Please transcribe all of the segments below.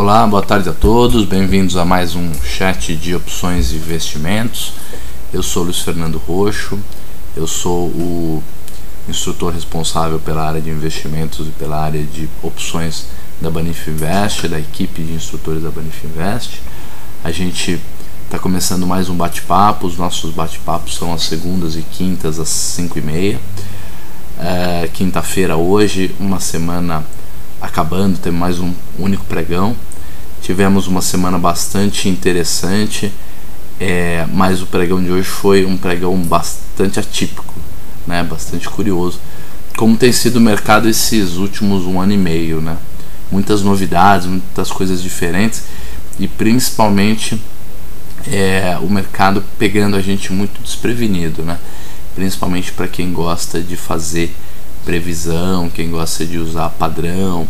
Olá, boa tarde a todos, bem-vindos a mais um chat de opções e investimentos. Eu sou Luiz Fernando Roxo, eu sou o instrutor responsável pela área de investimentos e pela área de opções da Banif Invest, da equipe de instrutores da Banif Invest. A gente está começando mais um bate-papo. Os nossos bate-papos são às segundas e quintas às 5h30. Quinta-feira hoje, uma semana acabando, temos mais um único pregão. Tivemos uma semana bastante interessante, mas o pregão de hoje foi um pregão bastante atípico, né? Bastante curioso, como tem sido o mercado esses últimos 1 ano e meio, né? Muitas novidades, muitas coisas diferentes e principalmente o mercado pegando a gente muito desprevenido, né? Principalmente para quem gosta de fazer previsão, quem gosta de usar padrão.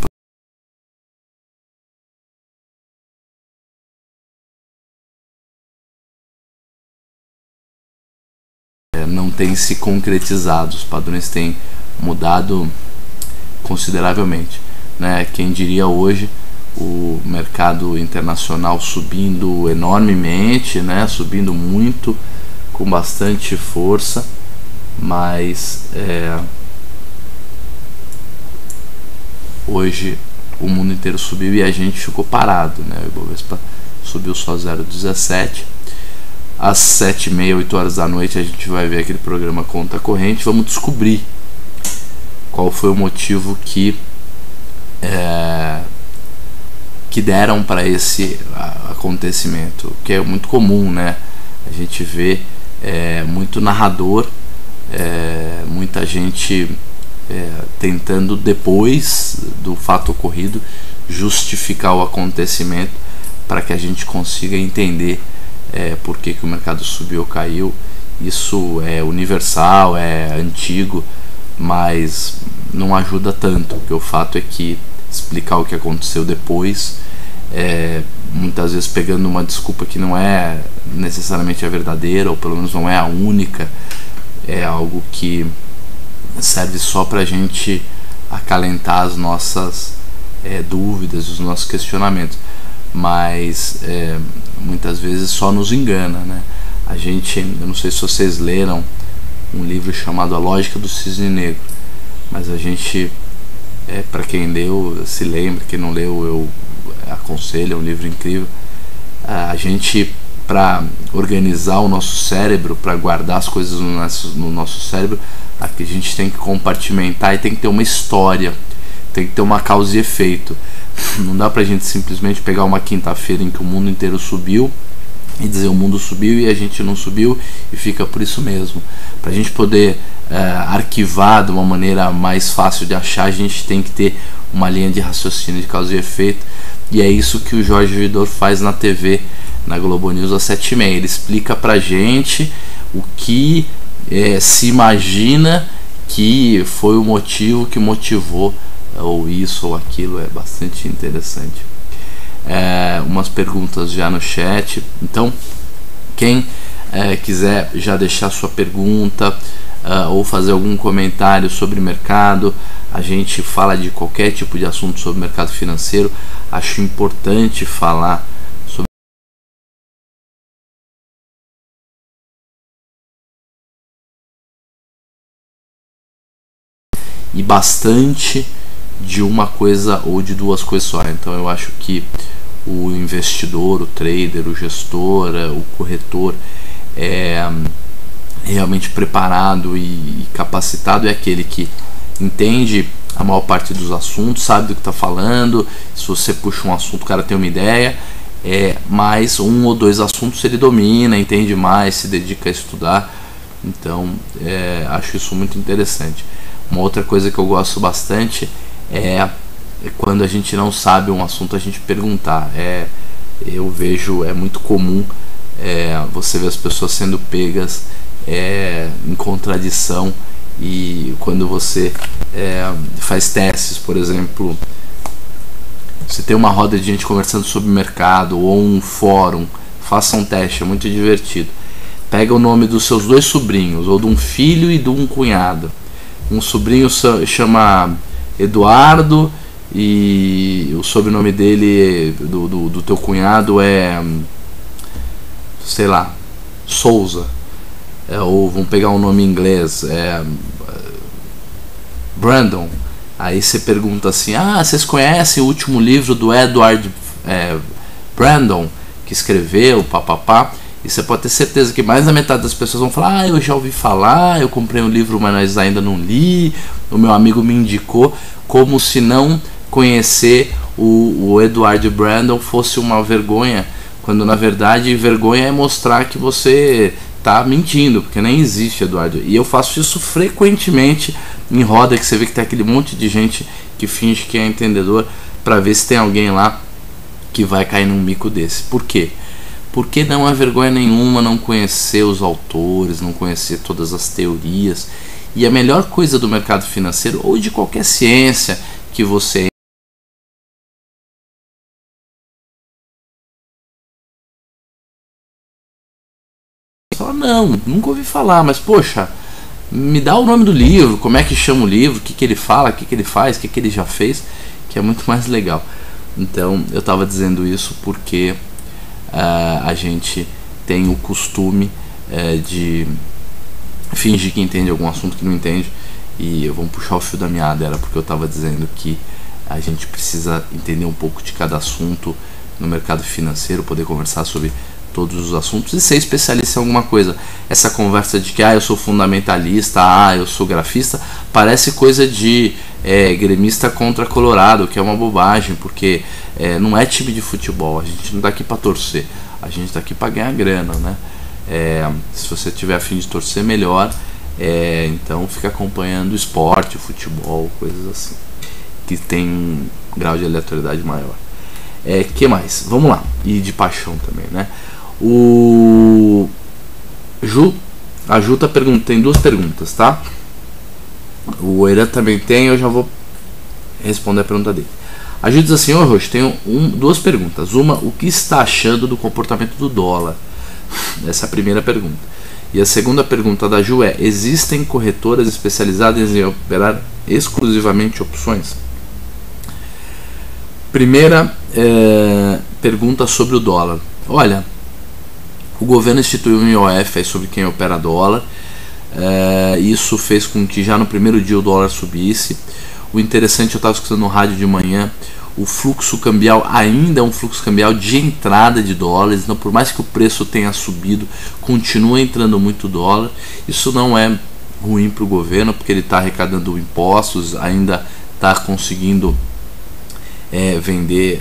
Não tem se concretizado, os padrões têm mudado consideravelmente, né? Quem diria hoje o mercado internacional subindo enormemente, né? Subindo muito, com bastante força, mas hoje o mundo inteiro subiu e a gente ficou parado, né? O Ibovespa subiu só 0,17. Às 7h30, 8 horas da noite, a gente vai ver aquele programa Conta Corrente. Vamos descobrir qual foi o motivo que deram para esse acontecimento, que é muito comum, né? A gente vê muito narrador, muita gente tentando, depois do fato ocorrido, justificar o acontecimento para que a gente consiga entender por que o mercado subiu ou caiu. Isso é universal, é antigo, mas não ajuda tanto, porque o fato é que explicar o que aconteceu depois, muitas vezes pegando uma desculpa que não é necessariamente a verdadeira, ou pelo menos não é a única, é algo que serve só para a gente acalentar as nossas dúvidas, os nossos questionamentos, mas muitas vezes só nos engana, né? Eu não sei se vocês leram um livro chamado A Lógica do Cisne Negro, mas a gente, para quem leu, se lembra, quem não leu, eu aconselho, é um livro incrível. A gente, para organizar o nosso cérebro, para guardar as coisas no nosso cérebro, a gente tem que compartimentar e tem que ter uma história, tem que ter uma causa e efeito. Não dá pra gente simplesmente pegar uma quinta-feira em que o mundo inteiro subiu e dizer o mundo subiu e a gente não subiu e fica por isso mesmo. Pra gente poder arquivar de uma maneira mais fácil de achar, a gente tem que ter uma linha de raciocínio de causa e efeito, e é isso que o Jorge Vidor faz na TV, na Globo News às 7h30. Ele explica pra gente o que se imagina que foi o motivo que motivou ou isso ou aquilo. É bastante interessante. Umas perguntas já no chat, então quem quiser já deixar sua pergunta ou fazer algum comentário sobre mercado, a gente fala de qualquer tipo de assunto sobre mercado financeiro. Acho importante falar sobre e bastante de uma coisa ou de duas coisas só. Então eu acho que o investidor, o trader, o gestor, o corretor realmente preparado e capacitado é aquele que entende a maior parte dos assuntos, sabe do que está falando. Se você puxa um assunto, o cara tem uma ideia, mas um ou dois assuntos ele domina, entende mais, se dedica a estudar. Então acho isso muito interessante. Uma outra coisa que eu gosto bastante é quando a gente não sabe um assunto, a gente perguntar. Eu vejo, é muito comum você ver as pessoas sendo pegas em contradição, e quando você faz testes, por exemplo, você tem uma roda de gente conversando sobre mercado ou um fórum, faça um teste, é muito divertido. Pega o nome dos seus 2 sobrinhos, ou de um filho e de um cunhado. Um sobrinho chama Eduardo e o sobrenome dele, do teu cunhado, é, sei lá, Souza, ou vamos pegar um nome em inglês, Brandon. Aí você pergunta assim: ah, vocês conhecem o último livro do Edward Brandon, que escreveu, papapá? E você pode ter certeza que mais da metade das pessoas vão falar: ah, eu já ouvi falar, eu comprei um livro, mas ainda não li, o meu amigo me indicou, como se não conhecer o Edward Brandon fosse uma vergonha, quando na verdade vergonha é mostrar que você tá mentindo, porque nem existe Eduardo. E eu faço isso frequentemente em roda, que você vê que tem aquele monte de gente que finge que é entendedor, para ver se tem alguém lá que vai cair num mico desse. Por quê? Porque não é vergonha nenhuma não conhecer os autores, não conhecer todas as teorias. E a melhor coisa do mercado financeiro, ou de qualquer ciência que você fala: não, nunca ouvi falar, mas poxa, me dá o nome do livro, como é que chama o livro, o que, que ele fala, o que, que ele faz, o que, que ele já fez, que é muito mais legal. Então eu estava dizendo isso porque a gente tem o costume de fingir que entende algum assunto que não entende. E vamos puxar o fio da meada, era porque eu estava dizendo que a gente precisa entender um pouco de cada assunto no mercado financeiro, poder conversar sobre todos os assuntos e ser especialista em alguma coisa. Essa conversa de que eu sou fundamentalista, eu sou grafista, parece coisa de gremista contra Colorado, que é uma bobagem, porque não é time de futebol, a gente não tá aqui para torcer, a gente tá aqui para ganhar grana, né? Se você tiver a fim de torcer, melhor, então fica acompanhando esporte, futebol, coisas assim, que tem um grau de aleatoriedade maior. Que mais? Vamos lá. E de paixão também, né? A Ju tá tem duas perguntas, tá? O Eiran também tem, eu já vou responder a pergunta dele. A Ju diz assim: ô Roxo, tenho duas perguntas. Uma, o que está achando do comportamento do dólar? Essa é a primeira pergunta. E a segunda pergunta da Ju é: existem corretoras especializadas em operar exclusivamente opções? Primeira pergunta sobre o dólar. Olha, o governo instituiu um IOF sobre quem opera dólar. Isso fez com que já no primeiro dia o dólar subisse. O interessante, eu estava escutando no rádio de manhã, o fluxo cambial ainda é um fluxo cambial de entrada de dólares. Então, por mais que o preço tenha subido, continua entrando muito dólar. Isso não é ruim para o governo, porque ele está arrecadando impostos, ainda está conseguindo vender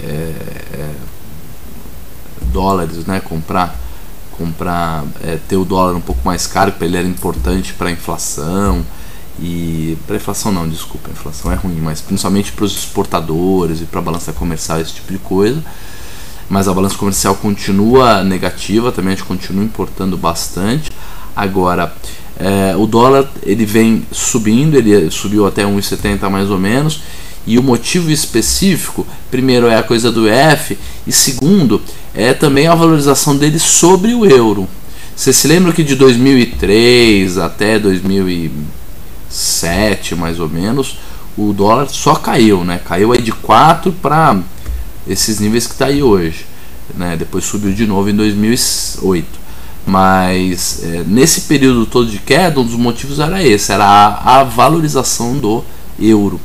dólares, né? Comprar, ter o dólar um pouco mais caro, porque ele era importante para a inflação. E para a inflação não, desculpa, a inflação é ruim, mas principalmente para os exportadores e para a balança comercial, esse tipo de coisa. Mas a balança comercial continua negativa, também a gente continua importando bastante. Agora, o dólar ele vem subindo, ele subiu até 1,70 mais ou menos. E o motivo específico, primeiro, é a coisa do EF, e segundo, é também a valorização dele sobre o euro. Você se lembra que de 2003 até 2007, mais ou menos, o dólar só caiu, né? Caiu aí de 4 para esses níveis que está aí hoje, né? Depois subiu de novo em 2008. Mas nesse período todo de queda, um dos motivos era esse, era a valorização do euro.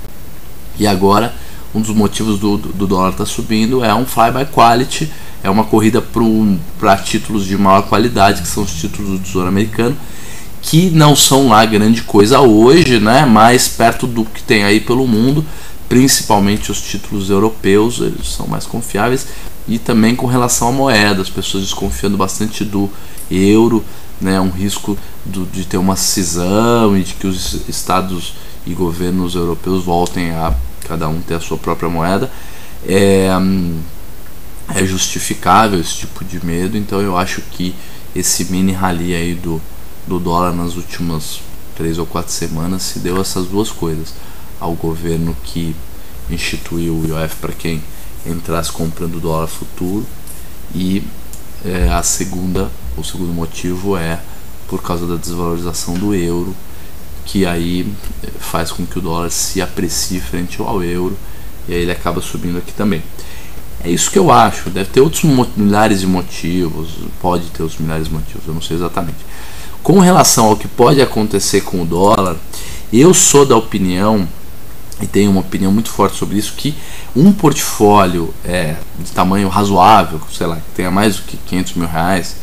E agora, um dos motivos do dólar estar subindo é um fly by quality, é uma corrida para títulos de maior qualidade, que são os títulos do Tesouro Americano, que não são lá grande coisa hoje, né? Mais perto do que tem aí pelo mundo, principalmente os títulos europeus, eles são mais confiáveis. E também com relação à moeda, as pessoas desconfiando bastante do euro, né? Um risco de ter uma cisão e de que os estados e governos europeus voltem a cada um ter a sua própria moeda. É justificável esse tipo de medo. Então eu acho que esse mini rally aí do dólar nas últimas 3 ou 4 semanas se deu essas duas coisas: ao governo que instituiu o IOF para quem entrasse comprando dólar futuro, e o segundo motivo é por causa da desvalorização do euro, que aí faz com que o dólar se aprecie frente ao euro, e aí ele acaba subindo aqui também. É isso que eu acho. Deve ter outros milhares de motivos, pode ter outros milhares de motivos, eu não sei exatamente. Com relação ao que pode acontecer com o dólar, eu sou da opinião, e tenho uma opinião muito forte sobre isso, que um portfólio de tamanho razoável, sei lá, que tenha mais do que 500 mil reais,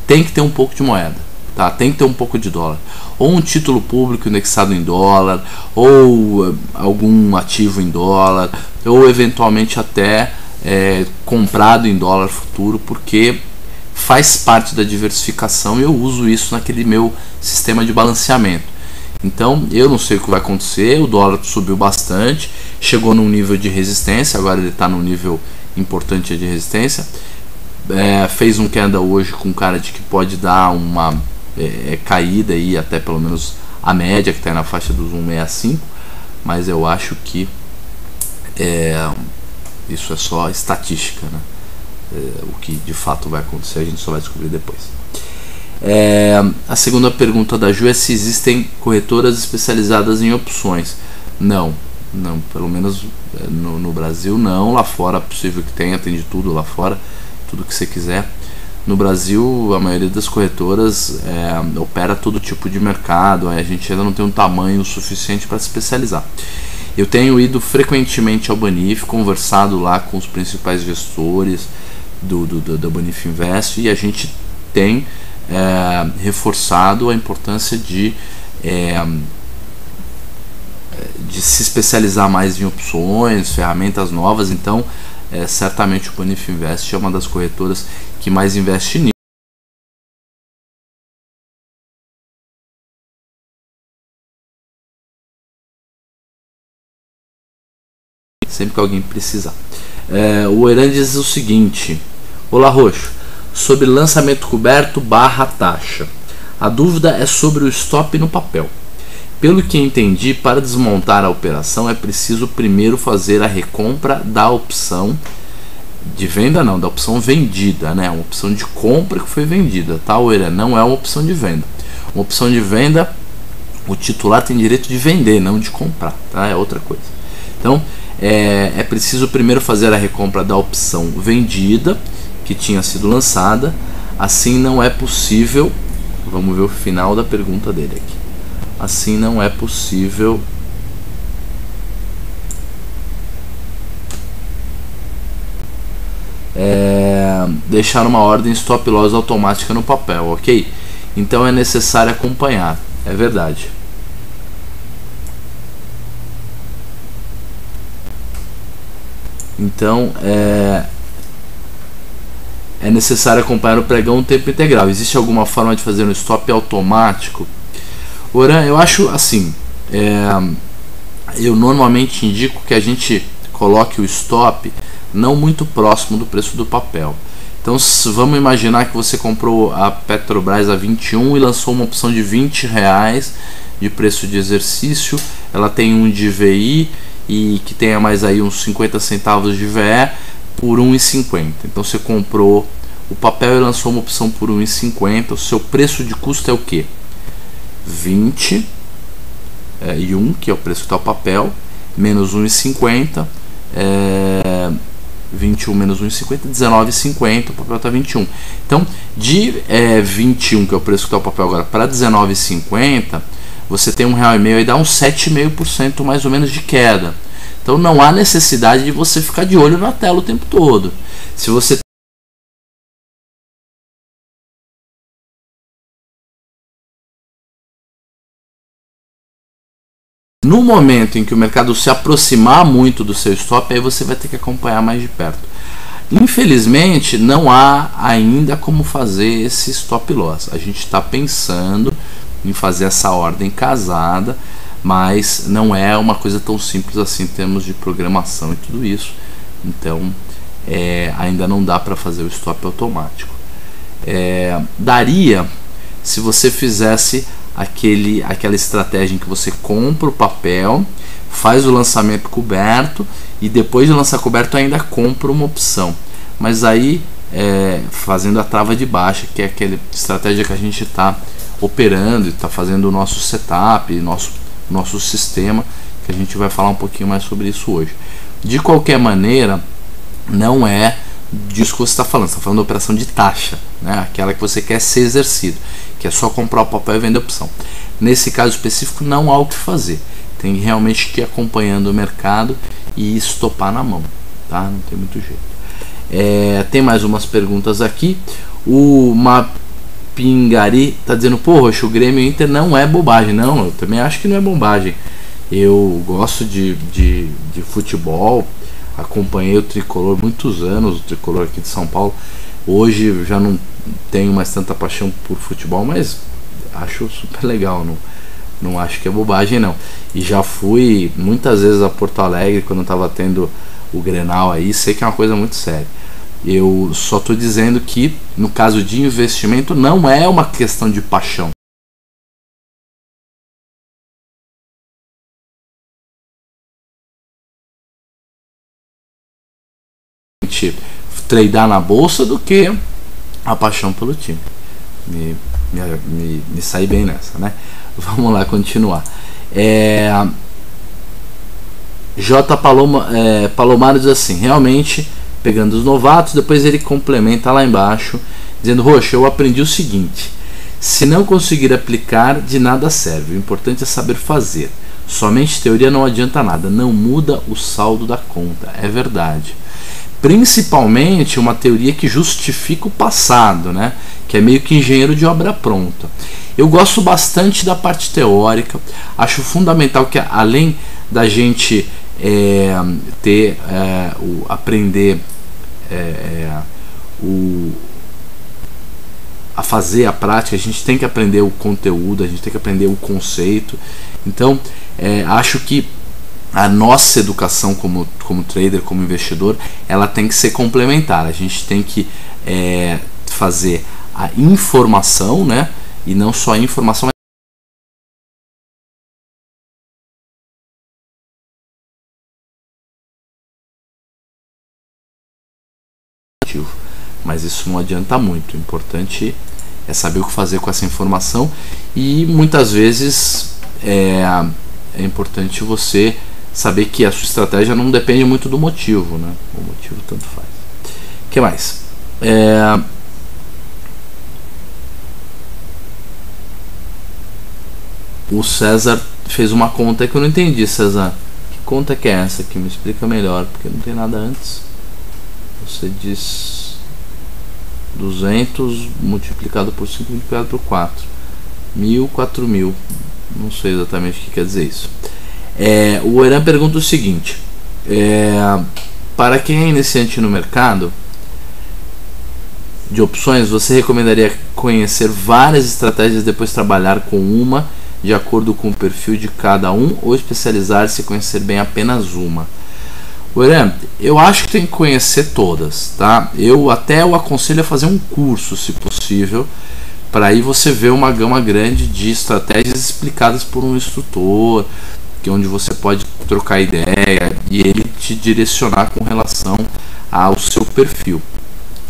tem que ter um pouco de moeda, tá? Tem que ter um pouco de dólar. Ou um título público indexado em dólar, ou algum ativo em dólar, ou eventualmente até comprado em dólar futuro, porque faz parte da diversificação e eu uso isso naquele meu sistema de balanceamento. Então eu não sei o que vai acontecer, o dólar subiu bastante, chegou num nível de resistência, agora ele está num nível importante de resistência, fez um candle hoje com cara de que pode dar uma caída aí até pelo menos a média que está na faixa dos 1,65, mas eu acho que isso é só estatística, né? O que de fato vai acontecer a gente só vai descobrir depois. A segunda pergunta da Ju é se existem corretoras especializadas em opções. Não, pelo menos no Brasil não. Lá fora é possível que tenha, tem de tudo lá fora, tudo que você quiser. No Brasil a maioria das corretoras opera todo tipo de mercado, a gente ainda não tem um tamanho suficiente para se especializar. Eu tenho ido frequentemente ao Banif, conversado lá com os principais gestores do Banif Invest, e a gente tem reforçado a importância de se especializar mais em opções, ferramentas novas. Então certamente o Banif Invest é uma das corretoras que mais investe nisso. Sempre que alguém precisar. O Eran diz o seguinte: olá Roxo, sobre lançamento coberto barra taxa, a dúvida é sobre o stop no papel. Pelo que entendi, para desmontar a operação é preciso primeiro fazer a recompra da opção de venda, não, da opção vendida, né? Uma opção de compra que foi vendida, tá, Eran? Não é uma opção de venda. Uma opção de venda, o titular tem direito de vender, não de comprar, tá? É outra coisa. Então é preciso primeiro fazer a recompra da opção vendida que tinha sido lançada. Assim não é possível, vamos ver o final da pergunta dele aqui. Assim não é possível deixar uma ordem stop loss automática no papel, ok? Então é necessário acompanhar, é verdade. Então é necessário acompanhar o pregão no tempo integral. Existe alguma forma de fazer um stop automático? Oran, eu acho assim, eu normalmente indico que a gente coloque o stop não muito próximo do preço do papel. Então vamos imaginar que você comprou a Petrobras a 21 e lançou uma opção de R$20 de preço de exercício. Ela tem um de VI e que tenha mais aí uns 50 centavos de VE por R$1,50. Então você comprou o papel e lançou uma opção por R$1,50. O seu preço de custo é o que? 20 e 1, que é o preço que está o papel, menos R$1,50, 21 menos 1,50, 19,50, o papel está 21. Então de 21, que é o preço que está o papel agora, para 19,50, você tem R$1,50 e dá uns 7,5% mais ou menos de queda. Então não há necessidade de você ficar de olho na tela o tempo todo. Se você no momento em que o mercado se aproximar muito do seu stop, aí você vai ter que acompanhar mais de perto. Infelizmente não há ainda como fazer esse stop loss. A gente está pensando em fazer essa ordem casada, mas não é uma coisa tão simples assim em termos de programação e tudo isso. Então ainda não dá para fazer o stop automático. Daria se você fizesse aquela estratégia em que você compra o papel, faz o lançamento coberto e depois de lançar coberto ainda compra uma opção. Mas aí fazendo a trava de baixa, que é aquela estratégia que a gente está operando e está fazendo o nosso setup, nosso sistema, que a gente vai falar um pouquinho mais sobre isso hoje. De qualquer maneira, não é disso que você está falando. Você está falando da operação de taxa, né? Aquela que você quer ser exercido, que é só comprar o papel e vender a opção. Nesse caso específico, não há o que fazer. Tem realmente que ir acompanhando o mercado e estopar na mão, tá? Não tem muito jeito. Tem mais umas perguntas aqui. O Mapingari está dizendo: pô, Roxo, o Grêmio Inter não é bobagem. Não, eu também acho que não é bobagem. Eu gosto de futebol, acompanhei o Tricolor muitos anos, o Tricolor aqui de São Paulo. Hoje já não tenho mais tanta paixão por futebol, mas acho super legal, não acho que é bobagem não. E já fui muitas vezes a Porto Alegre quando estava tendo o Grenal aí, sei que é uma coisa muito séria. Eu só estou dizendo que no caso de investimento não é uma questão de paixão. Tradar na bolsa do que a paixão pelo time. Me saí bem nessa, né? Vamos lá continuar. J. Palomaro diz assim: realmente pegando os novatos, depois ele complementa lá embaixo dizendo: Roxo, eu aprendi o seguinte: se não conseguir aplicar, de nada serve, o importante é saber fazer. Somente teoria não adianta nada, não muda o saldo da conta. É verdade. Principalmente uma teoria que justifica o passado, né? Que é meio que engenheiro de obra pronta. Eu gosto bastante da parte teórica, acho fundamental que além da gente aprender a fazer a prática, a gente tem que aprender o conteúdo, a gente tem que aprender o conceito. Então, acho que a nossa educação como trader, como investidor, ela tem que ser complementar. A gente tem que fazer a informação, né? E não só a informação. Mas isso não adianta muito. O importante é saber o que fazer com essa informação e muitas vezes é importante você saber que a sua estratégia não depende muito do motivo, né? O motivo tanto faz. O que mais? O César fez uma conta que eu não entendi, César. Que conta que é essa aqui? Me explica melhor, porque não tem nada antes. Você diz 200 multiplicado por 5 multiplicado por 4. 1000, 4000. Não sei exatamente o que quer dizer isso. O Eran pergunta o seguinte: para quem é iniciante no mercado de opções, você recomendaria conhecer várias estratégias e depois trabalhar com uma de acordo com o perfil de cada um, ou especializar-se e conhecer bem apenas uma? Eran, eu acho que tem que conhecer todas, tá? Eu aconselho a fazer um curso, se possível, para aí você ver uma gama grande de estratégias explicadas por um instrutor, que onde você pode trocar ideia e ele te direcionar com relação ao seu perfil.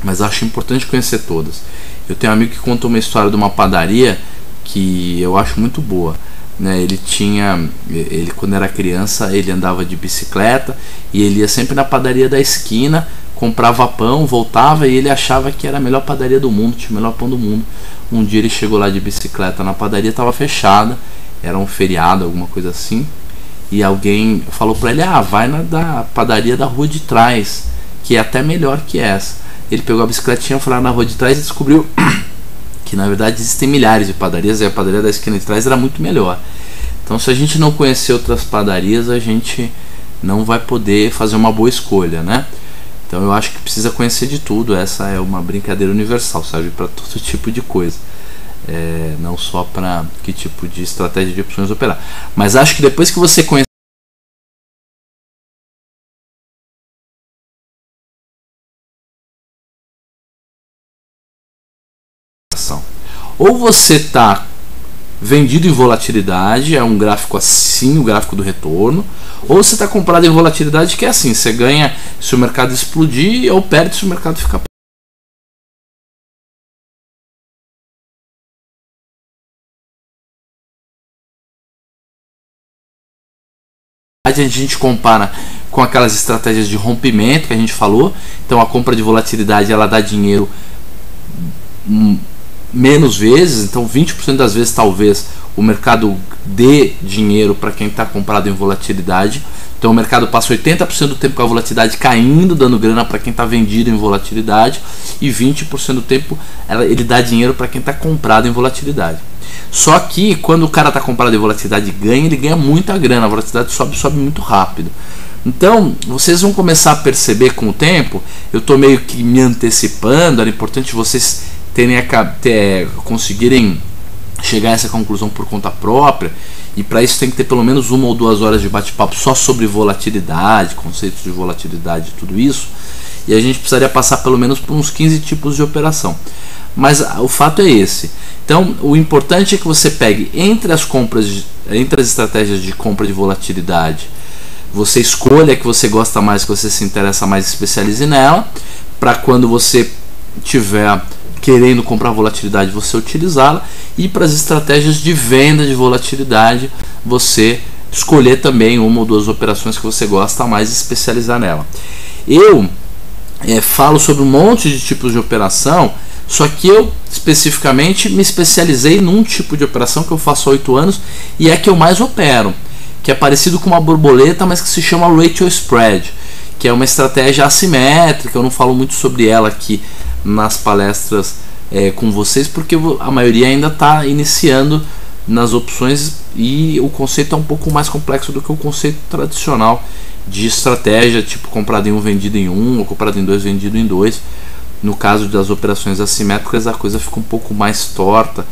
Mas acho importante conhecer todas. Eu tenho um amigo que conta uma história de uma padaria que eu acho muito boa, né? Ele quando era criança, ele andava de bicicleta e ele ia sempre na padaria da esquina, comprava pão, voltava e ele achava que era a melhor padaria do mundo, tinha o melhor pão do mundo. Um dia ele chegou lá de bicicleta na padaria, estava fechada, era um feriado, alguma coisa assim, e alguém falou para ele: vai na da padaria da rua de trás, que é até melhor que essa. Ele pegou a bicicletinha, foi lá na rua de trás e descobriu que na verdade existem milhares de padarias e a padaria da esquina de trás era muito melhor. Então, se a gente não conhecer outras padarias, a gente não vai poder fazer uma boa escolha, né? Então, eu acho que precisa conhecer de tudo. Essa é uma brincadeira universal, serve para todo tipo de coisa, não só para que tipo de estratégia de opções operar. Mas acho que depois que você conhecer, ou você está vendido em volatilidade, é um gráfico assim, o gráfico do retorno, ou você está comprado em volatilidade, que é assim: você ganha se o mercado explodir ou perde se o mercado ficar. a gente compara com aquelas estratégias de rompimento que a gente falou. Então a compra de volatilidade ela dá dinheiro menos vezes, então 20% das vezes talvez o mercado dê dinheiro para quem está comprado em volatilidade. Então o mercado passa 80% do tempo com a volatilidade caindo, dando grana para quem está vendido em volatilidade, e 20% do tempo ele dá dinheiro para quem está comprado em volatilidade. Só que quando o cara está comprado em volatilidade e ganha, ele ganha muita grana, a volatilidade sobe muito rápido. Então vocês vão começar a perceber com o tempo, eu estou meio que me antecipando, era importante vocês conseguirem chegar a essa conclusão por conta própria, e para isso tem que ter pelo menos 1 ou 2 horas de bate-papo só sobre volatilidade, conceitos de volatilidade e tudo isso, e a gente precisaria passar pelo menos por uns 15 tipos de operação. Mas o fato é esse. Então o importante é que você pegue entre as estratégias de compra de volatilidade, você escolha a que você gosta mais, que você se interessa mais, especialize nela, para quando você tiver querendo comprar volatilidade você utilizá-la, e para as estratégias de venda de volatilidade você escolher também 1 ou 2 operações que você gosta mais e especializar nela. Eu falo sobre um monte de tipos de operação, só que eu especificamente me especializei num tipo de operação que eu faço há 8 anos e é que eu mais opero, que é parecido com uma borboleta, mas que se chama Ratio Spread, que é uma estratégia assimétrica. Eu não falo muito sobre ela aqui nas palestras com vocês, porque a maioria ainda está iniciando nas opções e o conceito é um pouco mais complexo do que o conceito tradicional de estratégia, tipo comprado em 1, vendido em 1, ou comprado em 2, vendido em 2. No caso das operações assimétricas a coisa fica um pouco mais torta,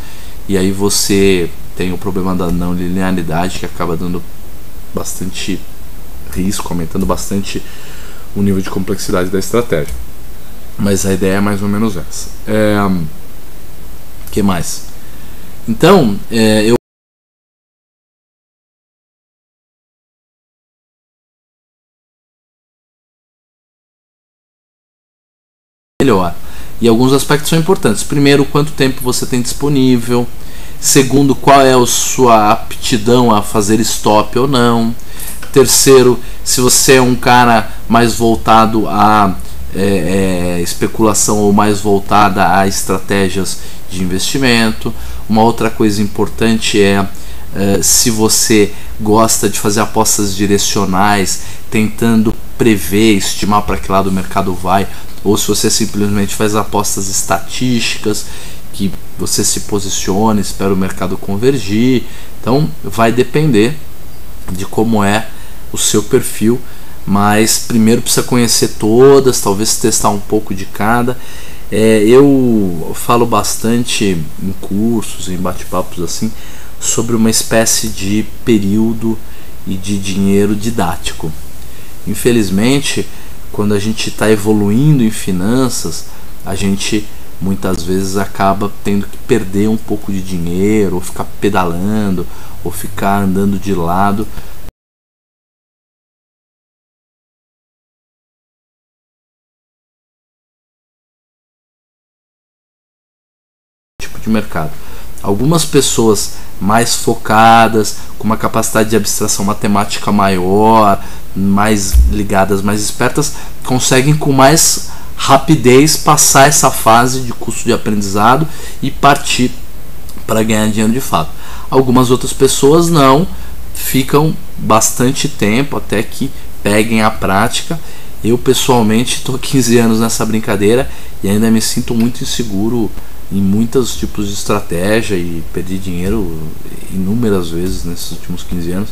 e aí você tem o problema da não linearidade, que acaba dando bastante risco, aumentando bastante o nível de complexidade da estratégia. Mas a ideia é mais ou menos essa. Que mais? Então, eu melhor. E alguns aspectos são importantes. Primeiro, quanto tempo você tem disponível. Segundo, qual é a sua aptidão a fazer stop ou não. Terceiro, se você é um cara mais voltado a especulação ou mais voltada a estratégias de investimento. Uma outra coisa importante se você gosta de fazer apostas direcionais, tentando prever, estimar para que lado o mercado vai, ou se você simplesmente faz apostas estatísticas, que você se posiciona, espera o mercado convergir. Então vai depender de como é o seu perfil, mas primeiro precisa conhecer todas, talvez testar um pouco de cada. Eu falo bastante em cursos, em bate-papos assim, sobre uma espécie de período e de dinheiro didático. Infelizmente, quando a gente está evoluindo em finanças, a gente muitas vezes acaba tendo que perder um pouco de dinheiro, ou ficar pedalando, ou ficar andando de lado. Tipo de mercado. Algumas pessoas mais focadas, com uma capacidade de abstração matemática maior, mais ligadas, mais espertas, conseguem com mais rapidez passar essa fase de custo de aprendizado e partir para ganhar dinheiro de fato. Algumas outras pessoas não, ficam bastante tempo até que peguem a prática. Eu pessoalmente estou 15 anos nessa brincadeira e ainda me sinto muito inseguro em muitos tipos de estratégia e perdi dinheiro inúmeras vezes nesses últimos 15 anos.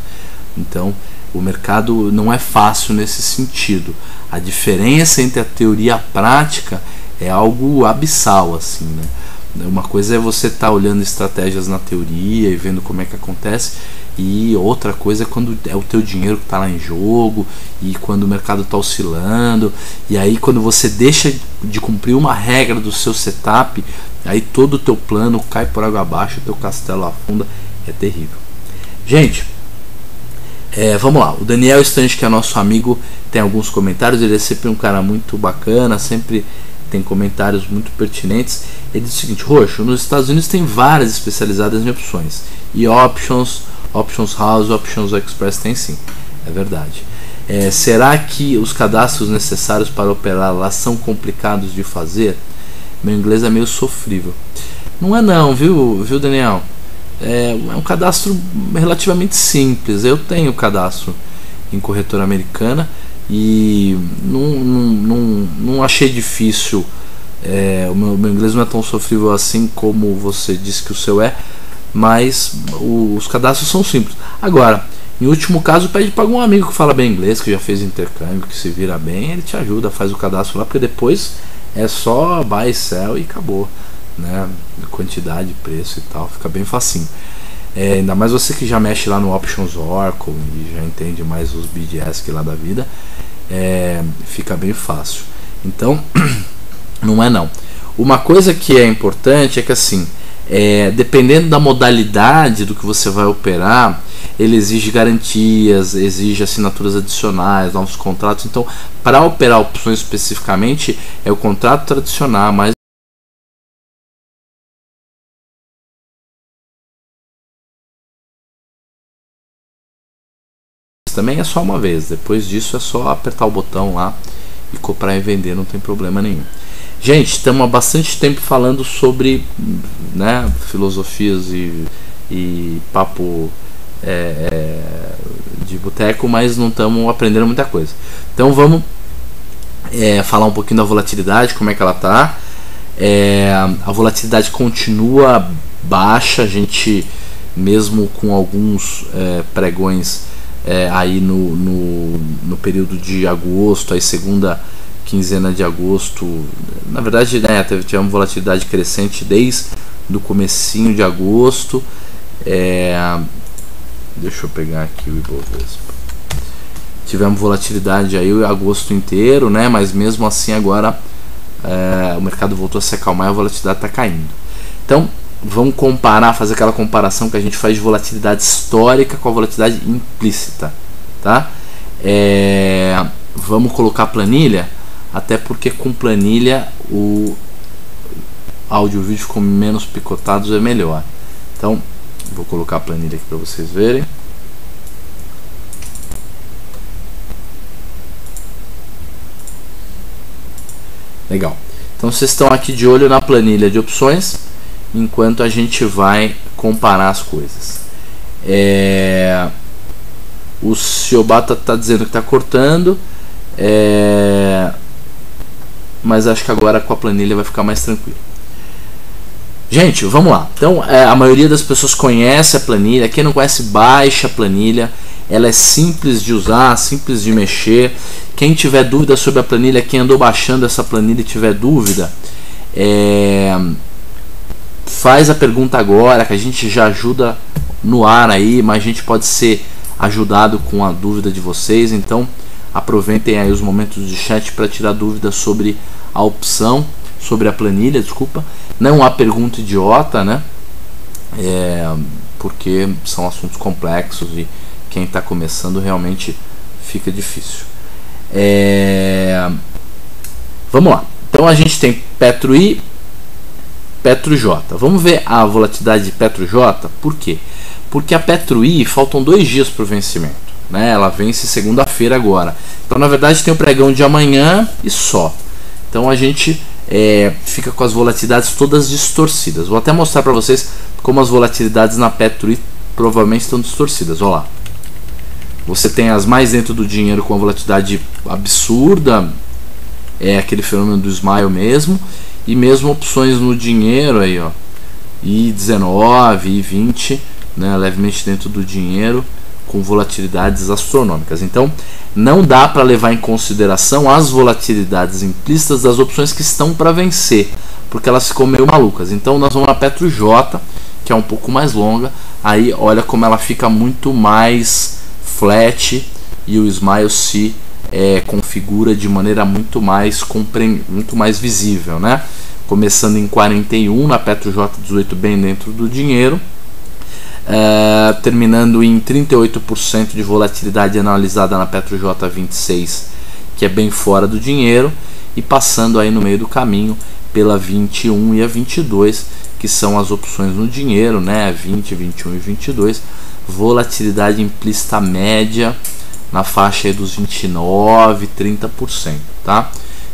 Então o mercado não é fácil nesse sentido. A diferença entre a teoria e a prática é algo abissal, assim, né? Uma coisa é você estar olhando estratégias na teoria e vendo como é que acontece, e outra coisa é quando é o teu dinheiro que está lá em jogo e quando o mercado está oscilando, e aí quando você deixa de cumprir uma regra do seu setup, aí todo o teu plano cai por água abaixo, o teu castelo afunda. É terrível. Gente, vamos lá. O Daniel Stange, que é nosso amigo, tem alguns comentários. Ele é sempre um cara muito bacana, sempre tem comentários muito pertinentes. Ele diz o seguinte: Roxo, nos Estados Unidos tem várias especializadas em opções, e options, options house, options express tem sim. É verdade. Será que os cadastros necessários para operar lá são complicados de fazer? Meu inglês é meio sofrível. Não é não, viu Daniel? É um cadastro relativamente simples. Eu tenho cadastro em corretora americana e não achei difícil. O meu inglês não é tão sofrível assim como você disse que o seu é, mas os cadastros são simples. Agora, em último caso, pede para algum amigo que fala bem inglês, que já fez intercâmbio, que se vira bem, ele te ajuda, faz o cadastro lá, porque depois é só buy, sell e acabou, né? Quantidade, preço e tal, fica bem facinho. Ainda mais você que já mexe lá no Options Oracle e já entende mais os BDS lá da vida, fica bem fácil. Então, não é não. Uma coisa que é importante é que assim, dependendo da modalidade do que você vai operar, ele exige garantias, exige assinaturas adicionais, novos contratos. Então, para operar opções especificamente, é o contrato tradicional, mas também é só uma vez. Depois disso é só apertar o botão lá e comprar e vender, não tem problema nenhum. Gente, estamos há bastante tempo falando sobre, né, filosofias e papo de boteco, mas não estamos aprendendo muita coisa. Então vamos falar um pouquinho da volatilidade, como é que ela está. A volatilidade continua baixa, a gente mesmo com alguns pregões aí no período de agosto, aí segunda quinzena de agosto, na verdade, né, tivemos volatilidade crescente desde o comecinho de agosto. Deixa eu pegar aqui o Ibovespa. Tivemos volatilidade aí o agosto inteiro, né, mas mesmo assim agora o mercado voltou a se acalmar e a volatilidade está caindo. Então vamos comparar, fazer aquela comparação que a gente faz de volatilidade histórica com a volatilidade implícita, tá? Vamos colocar a planilha, até porque com planilha o áudio e o vídeo ficam menos picotados, é melhor. Então vou colocar a planilha aqui para vocês verem. Legal. Então vocês estão aqui de olho na planilha de opções, enquanto a gente vai comparar as coisas. O Ciobata está dizendo que está cortando, mas acho que agora com a planilha vai ficar mais tranquilo. Gente, vamos lá. Então, a maioria das pessoas conhece a planilha. Quem não conhece, baixa a planilha. Ela é simples de usar, simples de mexer. Quem tiver dúvida sobre a planilha, quem andou baixando essa planilha e tiver dúvida, faz a pergunta agora, que a gente já ajuda no ar aí, mas a gente pode ser ajudado com a dúvida de vocês. Então aproveitem aí os momentos de chat para tirar dúvidas sobre a opção, sobre a planilha, desculpa. Não há pergunta idiota, né? Porque são assuntos complexos e quem está começando realmente fica difícil. Vamos lá. Então a gente tem PetroI, PetroJ. Vamos ver a volatilidade de PetroJ. Por quê? Porque a PetroI faltam 2 dias para o vencimento, né? Ela vence segunda-feira agora. Então na verdade tem o pregão de amanhã e só. Então a gente fica com as volatilidades todas distorcidas. Vou até mostrar para vocês como as volatilidades na PetroI provavelmente estão distorcidas. Olha lá. Você tem as mais dentro do dinheiro com a volatilidade absurda, aquele fenômeno do Smile mesmo, e mesmo opções no dinheiro aí, ó, I19, I20, né, levemente dentro do dinheiro, com volatilidades astronômicas. Então não dá para levar em consideração as volatilidades implícitas das opções que estão para vencer, porque elas ficam meio malucas. Então nós vamos na PetroJ, que é um pouco mais longa. Aí olha como ela fica muito mais flat e o Smile se configura de maneira muito mais visível, né? Começando em 41 na PetroJ 18 bem dentro do dinheiro, terminando em 38% de volatilidade analisada na PetroJ 26, que é bem fora do dinheiro, e passando aí no meio do caminho pela 21 e a 22, que são as opções no dinheiro, né? 20, 21 e 22, volatilidade implícita média na faixa aí dos 29, 30%, tá?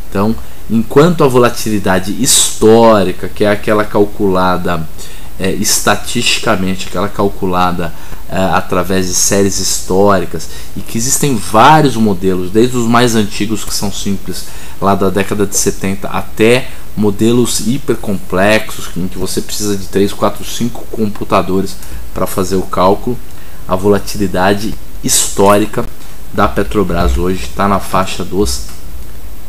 Então, enquanto a volatilidade histórica, que é aquela calculada estatisticamente, aquela calculada através de séries históricas, e que existem vários modelos, desde os mais antigos que são simples, lá da década de 70, até modelos hiper complexos, em que você precisa de 3, 4, 5 computadores para fazer o cálculo. A volatilidade histórica da Petrobras hoje está na faixa dos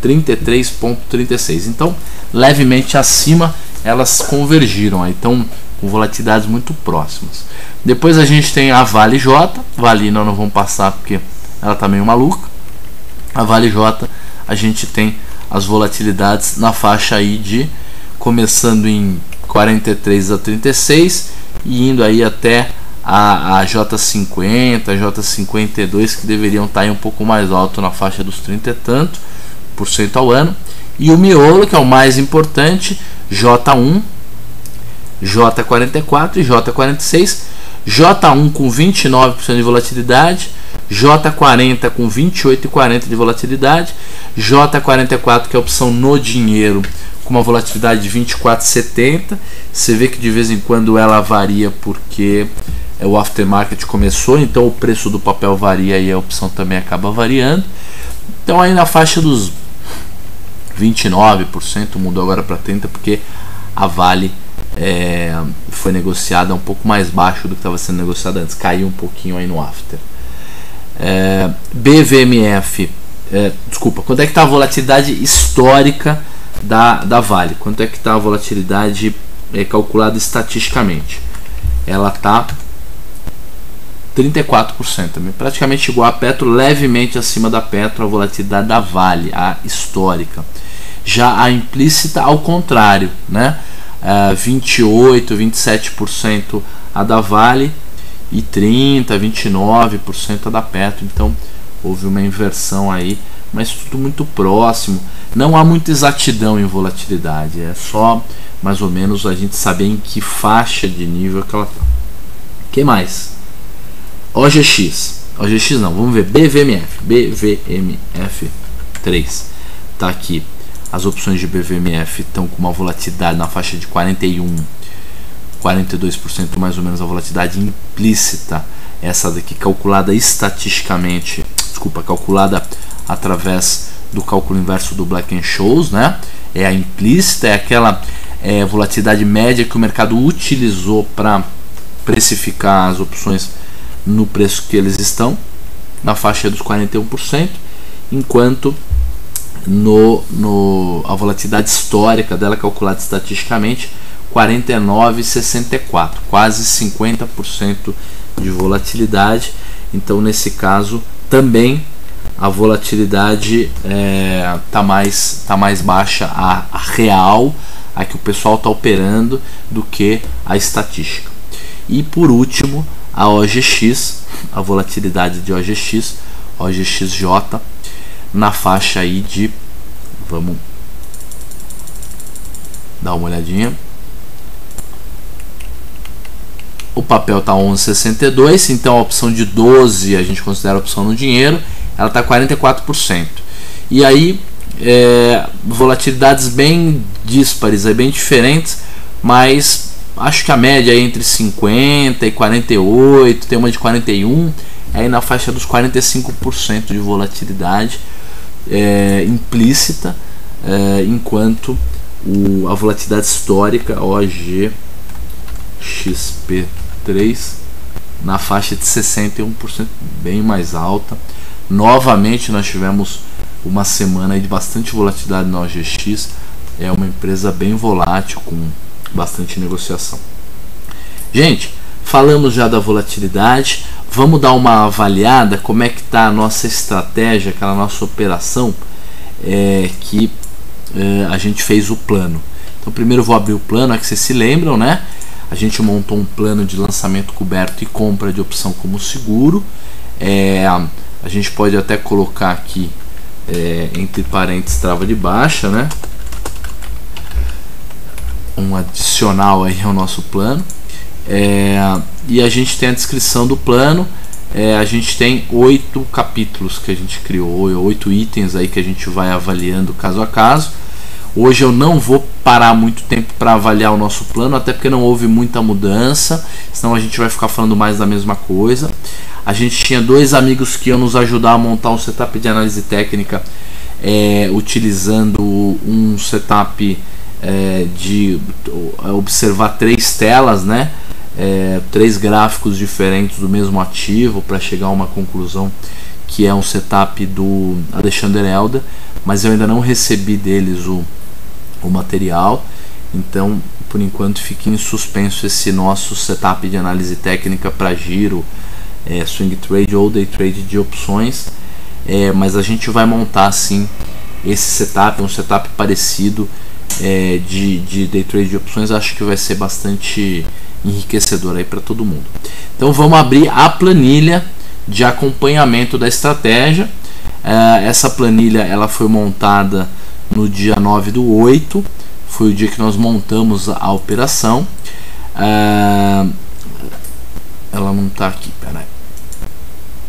33,36. Então, levemente acima, elas convergiram, então com volatilidades muito próximas. Depois a gente tem a Vale J. Vale não vamos passar porque ela está meio maluca. A Vale J, a gente tem as volatilidades na faixa aí de começando em 43 a 36 e indo aí até a J50, a J52, que deveriam estar aí um pouco mais alto na faixa dos 30 e tanto por cento ao ano. E o miolo, que é o mais importante, J1, J44 e J46. J1 com 29% de volatilidade, J40 com 28,40% de volatilidade, J44, que é a opção no dinheiro, com uma volatilidade de 24,70. Você vê que de vez em quando ela varia porque o aftermarket começou, então o preço do papel varia e a opção também acaba variando. Então aí na faixa dos 29%, mudou agora para 30% porque a Vale foi negociada um pouco mais baixo do que estava sendo negociada antes, caiu um pouquinho aí no after. BVMF, desculpa, quanto é que está a volatilidade histórica da Vale? Quanto é que está a volatilidade calculada estatisticamente? Ela está 34%, também praticamente igual a Petro, levemente acima da Petro a volatilidade da Vale, a histórica. Já a implícita ao contrário, né? 28, 27% a da Vale e 30, 29% a da Petro. Então houve uma inversão aí, mas tudo muito próximo. Não há muita exatidão em volatilidade, é só mais ou menos a gente saber em que faixa de nível que ela está. O que mais? OGX não, vamos ver BVMF 3, tá aqui. As opções de BVMF estão com uma volatilidade na faixa de 41, 42% mais ou menos a volatilidade implícita, essa daqui calculada estatisticamente, calculada através do cálculo inverso do Black-Scholes, né? É a implícita, é aquela volatilidade média que o mercado utilizou para precificar as opções no preço que eles estão, na faixa dos 41%, enquanto a volatilidade histórica dela calculada estatisticamente 49,64, quase 50% de volatilidade. Então nesse caso também a volatilidade tá mais baixa, a real, a que o pessoal está operando, do que a estatística. E por último a OGX, a volatilidade de OGXJ na faixa aí de, vamos dar uma olhadinha, o papel está 11,62, então a opção de 12 a gente considera a opção no dinheiro, ela está 44%. E aí volatilidades bem díspares, bem diferentes, mas acho que a média é entre 50 e 48, tem uma de 41, aí na faixa dos 45% de volatilidade implícita, enquanto a volatilidade histórica OGXP3 na faixa de 61%, bem mais alta. Novamente nós tivemos uma semana de bastante volatilidade na OGX, é uma empresa bem volátil com bastante negociação. Gente, falamos já da volatilidade, vamos dar uma avaliada como é que está a nossa estratégia, aquela nossa operação que a gente fez o plano. Então primeiro eu vou abrir o plano, é que vocês se lembram, né? A gente montou um plano de lançamento coberto e compra de opção como seguro. A gente pode até colocar aqui entre parênteses trava de baixa, né? Um adicional aí ao nosso plano. E a gente tem a descrição do plano, a gente tem 8 capítulos que a gente criou, 8 itens aí que a gente vai avaliando caso a caso. Hoje eu não vou parar muito tempo para avaliar o nosso plano, até porque não houve muita mudança, senão a gente vai ficar falando mais da mesma coisa. A gente tinha 2 amigos que iam nos ajudar a montar um setup de análise técnica, utilizando um setup de observar 3 telas, né? 3 gráficos diferentes do mesmo ativo para chegar a uma conclusão, que é um setup do Alexander Elder, mas eu ainda não recebi deles o material, então por enquanto fica em suspenso esse nosso setup de análise técnica para giro, swing trade ou day trade de opções, mas a gente vai montar sim esse setup, um setup parecido de day trade de opções. Acho que vai ser bastante enriquecedor aí para todo mundo. Então vamos abrir a planilha de acompanhamento da estratégia. Essa planilha ela foi montada no dia 9/8, foi o dia que nós montamos a operação. Ela não está aqui, peraí.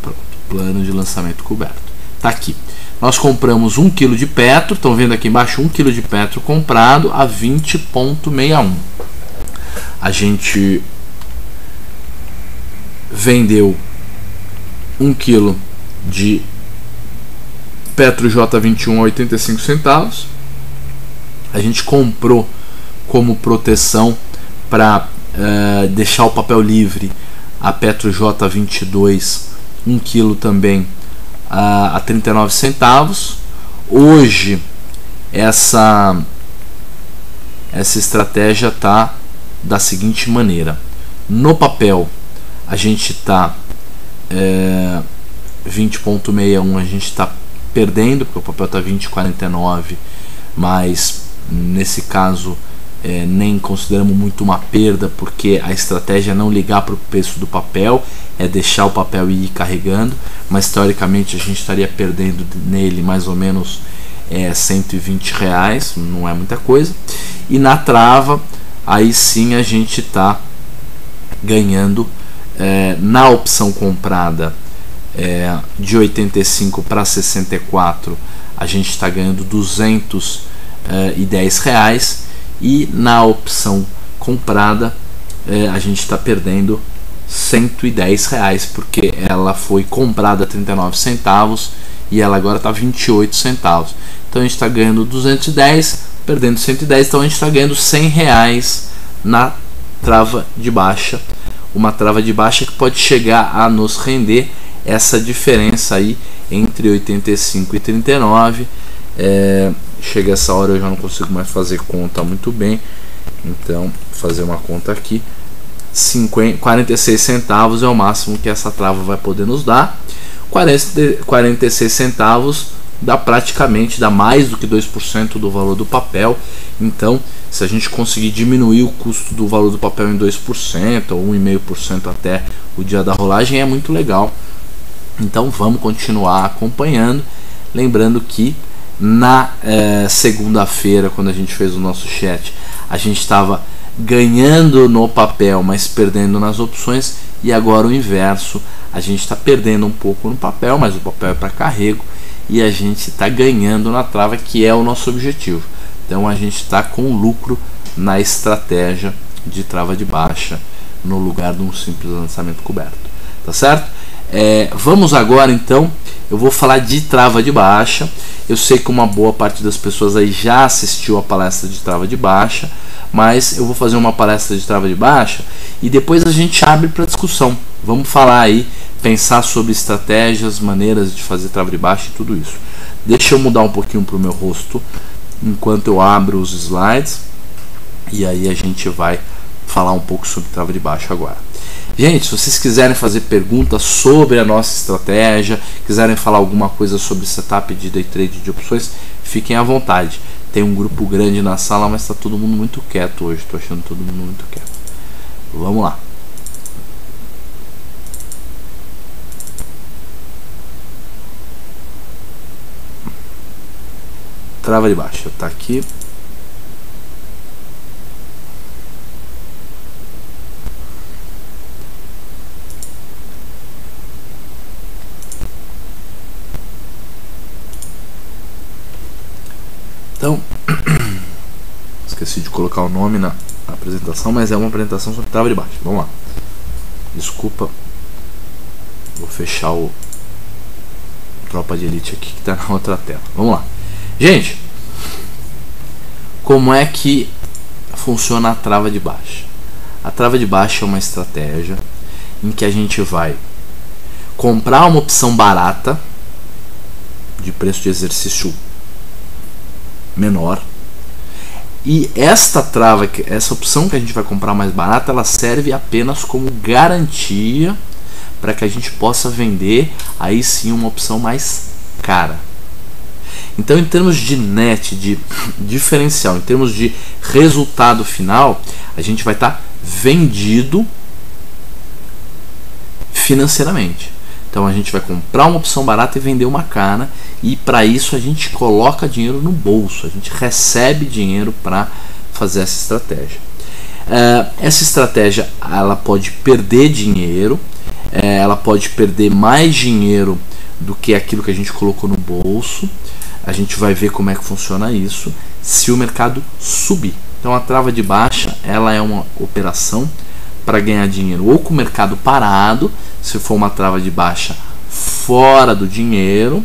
Pronto, plano de lançamento coberto. Está aqui. Nós compramos 1 kg de Petro, estão vendo aqui embaixo, 1 kg de Petro comprado a 20,61. A gente vendeu 1 kg de Petro J21 a 85 centavos. A gente comprou como proteção para deixar o papel livre a Petro J22 1 kg também a 39 centavos. Hoje essa estratégia está da seguinte maneira: no papel a gente está 20,61, a gente está perdendo porque o papel está 20,49, mas nesse caso nem consideramos muito uma perda, porque a estratégia é não ligar para o preço do papel, é deixar o papel ir carregando, mas teoricamente a gente estaria perdendo nele mais ou menos R$120, não é muita coisa. E na trava aí sim a gente está ganhando na opção comprada de 85 para 64, a gente está ganhando R$210, e na opção comprada a gente está perdendo R$110, porque ela foi comprada a 39 centavos e ela agora está 28 centavos. Então a gente está ganhando 210, perdendo 110, então a gente está ganhando R$100 na trava de baixa. Uma trava de baixa que pode chegar a nos render essa diferença aí entre 85 e 39. Chega essa hora eu já não consigo mais fazer conta muito bem, então fazer uma conta aqui. 46 centavos é o máximo que essa trava vai poder nos dar. 46 centavos dá mais do que 2% do valor do papel. Então se a gente conseguir diminuir o custo do valor do papel em 2% ou 1,5% até o dia da rolagem, é muito legal. Então vamos continuar acompanhando, lembrando que na segunda-feira, quando a gente fez o nosso chat, a gente estava ganhando no papel, mas perdendo nas opções, e agora o inverso, a gente está perdendo um pouco no papel, mas o papel é para carrego, e a gente está ganhando na trava, que é o nosso objetivo. Então a gente está com lucro na estratégia de trava de baixa no lugar de um simples lançamento coberto, tá certo? Vamos agora então, eu vou falar de trava de baixa. Eu sei que uma boa parte das pessoas aí já assistiu a palestra de trava de baixa, mas eu vou fazer uma palestra de trava de baixa e depois a gente abre para discussão. Vamos falar aí, pensar sobre estratégias, maneiras de fazer trava de baixa e tudo isso. Deixa eu mudar um pouquinho para o meu rosto enquanto eu abro os slides, e aí a gente vai falar um pouco sobre trava de baixa agora. Gente, se vocês quiserem fazer perguntas sobre a nossa estratégia, quiserem falar alguma coisa sobre setup de day trade de opções, fiquem à vontade. Tem um grupo grande na sala, mas está todo mundo muito quieto hoje. Estou achando todo mundo muito quieto. Vamos lá. Trava de baixa, tá aqui. esqueci de colocar o nome na apresentação, mas é uma apresentação sobre trava de baixa. Vamos lá. Desculpa. Vou fechar o Tropa de Elite aqui que está na outra tela. Vamos lá. Gente, como é que funciona a trava de baixa? A trava de baixa é uma estratégia em que a gente vai comprar uma opção barata de preço de exercício menor, e essa opção que a gente vai comprar mais barata, ela serve apenas como garantia para que a gente possa vender aí sim uma opção mais cara. Então, em termos de net, de diferencial, em termos de resultado final, a gente vai estar vendido financeiramente. Então a gente vai comprar uma opção barata e vender uma cara, e para isso a gente coloca dinheiro no bolso, a gente recebe dinheiro para fazer essa estratégia. Essa estratégia, ela pode perder dinheiro, ela pode perder mais dinheiro do que aquilo que a gente colocou no bolso. A gente vai ver como é que funciona isso se o mercado subir. Então a trava de baixa, ela é uma operação para ganhar dinheiro ou com o mercado parado, se for uma trava de baixa fora do dinheiro,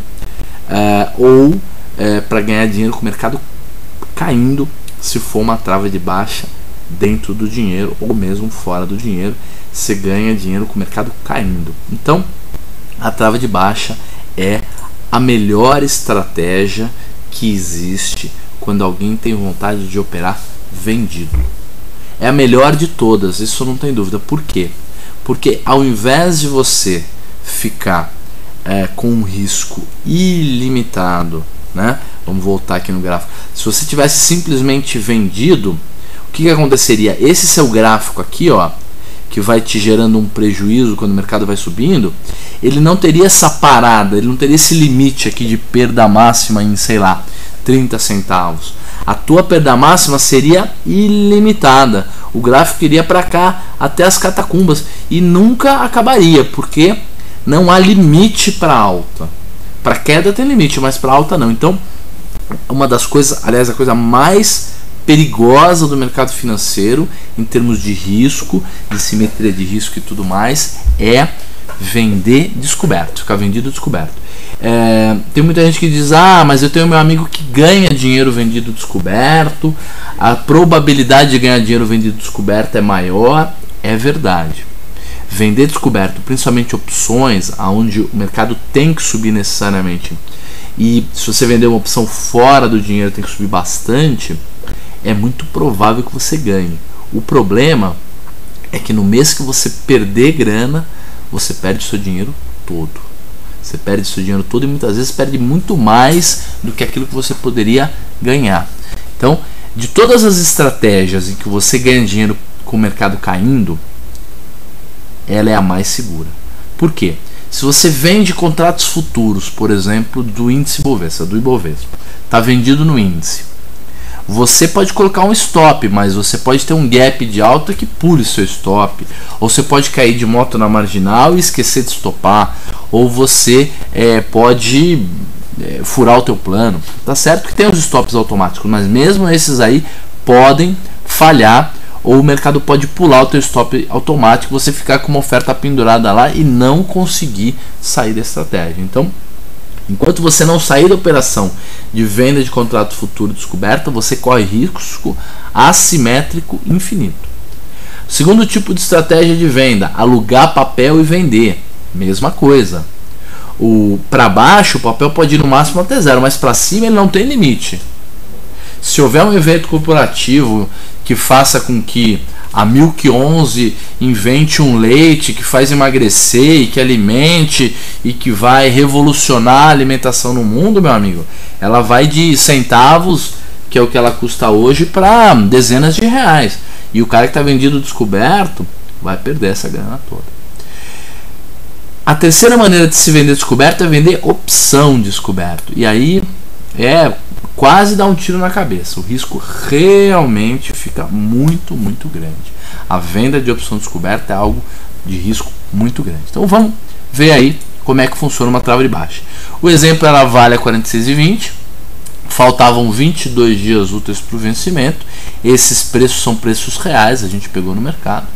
ou para ganhar dinheiro com o mercado caindo, se for uma trava de baixa dentro do dinheiro ou mesmo fora do dinheiro, você ganha dinheiro com o mercado caindo. Então a trava de baixa é a melhor estratégia que existe quando alguém tem vontade de operar vendido. É a melhor de todas, isso não tem dúvida. Por quê? Porque ao invés de você ficar com um risco ilimitado, né? Vamos voltar aqui no gráfico. Se você tivesse simplesmente vendido, o que aconteceria? Esse seu gráfico aqui, ó, que vai te gerando um prejuízo quando o mercado vai subindo, ele não teria essa parada, ele não teria esse limite aqui de perda máxima em, sei lá, 30 centavos. A tua perda máxima seria ilimitada. O gráfico iria para cá até as catacumbas e nunca acabaria, porque não há limite para alta. Para queda tem limite, mas para alta não. Então, uma das coisas, aliás, a coisa mais perigosa do mercado financeiro em termos de risco, de simetria de risco e tudo mais, é vender descoberto, ficar vendido descoberto. Tem muita gente que diz: ah, mas eu tenho meu amigo que ganha dinheiro vendido descoberto, a probabilidade de ganhar dinheiro vendido descoberto é maior. É verdade. Vender descoberto, principalmente opções onde o mercado tem que subir necessariamente, e se você vender uma opção fora do dinheiro tem que subir bastante, é muito provável que você ganhe. O problema é que no mês que você perder grana, você perde seu dinheiro todo. Você perde seu dinheiro todo e muitas vezes perde muito mais do que aquilo que você poderia ganhar. Então, de todas as estratégias em que você ganha dinheiro com o mercado caindo, ela é a mais segura. Por quê? Se você vende contratos futuros, por exemplo, do índice Bovespa, do Ibovespa, está vendido no índice, você pode colocar um stop, mas você pode ter um gap de alta que pule seu stop, ou você pode cair de moto na marginal e esquecer de stopar, ou você pode furar o teu plano. Tá certo que tem os stops automáticos, mas mesmo esses aí podem falhar, ou o mercado pode pular o teu stop automático, você ficar com uma oferta pendurada lá e não conseguir sair da estratégia. Então, enquanto você não sair da operação de venda de contrato futuro descoberto, você corre risco assimétrico infinito. Segundo tipo de estratégia de venda, alugar papel e vender. Mesma coisa. Para baixo, o papel pode ir no máximo até zero, mas para cima ele não tem limite. Se houver um evento corporativo que faça com que a Milk 11 invente um leite que faz emagrecer e que alimente e que vai revolucionar a alimentação no mundo, meu amigo, ela vai de centavos, que é o que ela custa hoje, para dezenas de reais. E o cara que está vendido descoberto vai perder essa grana toda. A terceira maneira de se vender descoberto é vender opção descoberto. E aí quase dá um tiro na cabeça. O risco realmente fica muito, muito grande. A venda de opção descoberta é algo de risco muito grande. Então vamos ver aí como é que funciona uma trava de baixa. O exemplo era Vale a 46,20. faltavam 22 dias úteis para o vencimento. Esses preços são preços reais, a gente pegou no mercado.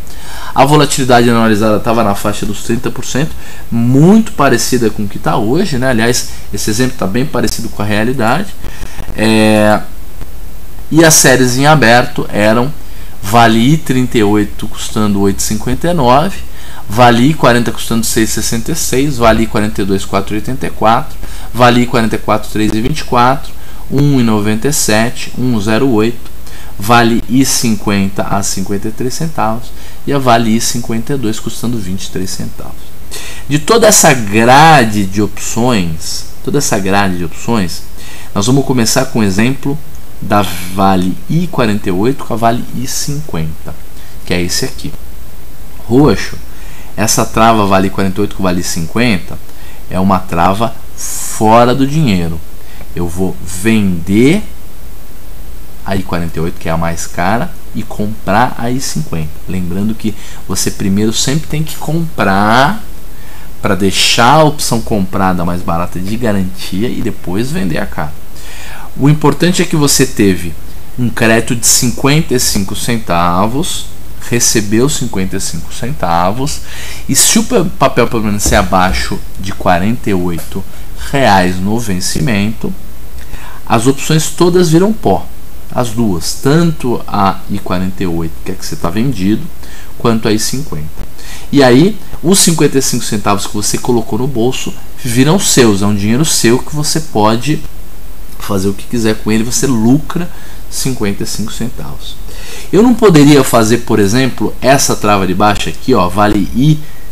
A volatilidade anualizada estava na faixa dos 30%, muito parecida com o que está hoje, né? Aliás, esse exemplo está bem parecido com a realidade. E as séries em aberto eram Vale I38 custando 8,59, Vale I40 custando 6,66, Vale I42 4,84, Vale I44 3,24, 1,97, 1,08, Vale I50 a 53 centavos e a Vale I52 custando 23 centavos. De toda essa grade de opções, nós vamos começar com o exemplo da Vale I48 com a Vale I50, que é esse aqui. Roxo, essa trava Vale I48 com Vale I50 é uma trava fora do dinheiro. Eu vou vender a I48, que é a mais cara, e comprar a I50. Lembrando que você primeiro sempre tem que comprar para deixar a opção comprada mais barata de garantia e depois vender a cara. O importante é que você teve um crédito de 55 centavos, recebeu 55 centavos, e se o papel permanecer abaixo de R$ 48 no vencimento, as opções todas viram pó. As duas, tanto a I48, que é que você está vendido, quanto a I50. E aí, os 55 centavos que você colocou no bolso viram seus, é um dinheiro seu que você pode fazer o que quiser com ele, você lucra 55 centavos. Eu não poderia fazer, por exemplo, essa trava de baixa aqui, ó, Vale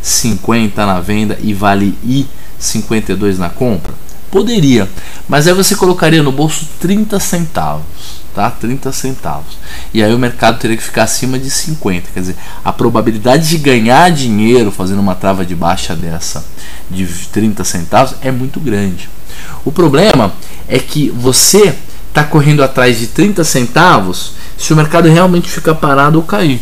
I50 na venda e Vale I52 na compra? Poderia, mas aí você colocaria no bolso 30 centavos, tá? 30 centavos. E aí o mercado teria que ficar acima de 50, quer dizer, a probabilidade de ganhar dinheiro fazendo uma trava de baixa dessa de 30 centavos é muito grande. O problema é que você está correndo atrás de 30 centavos se o mercado realmente ficar parado ou cair.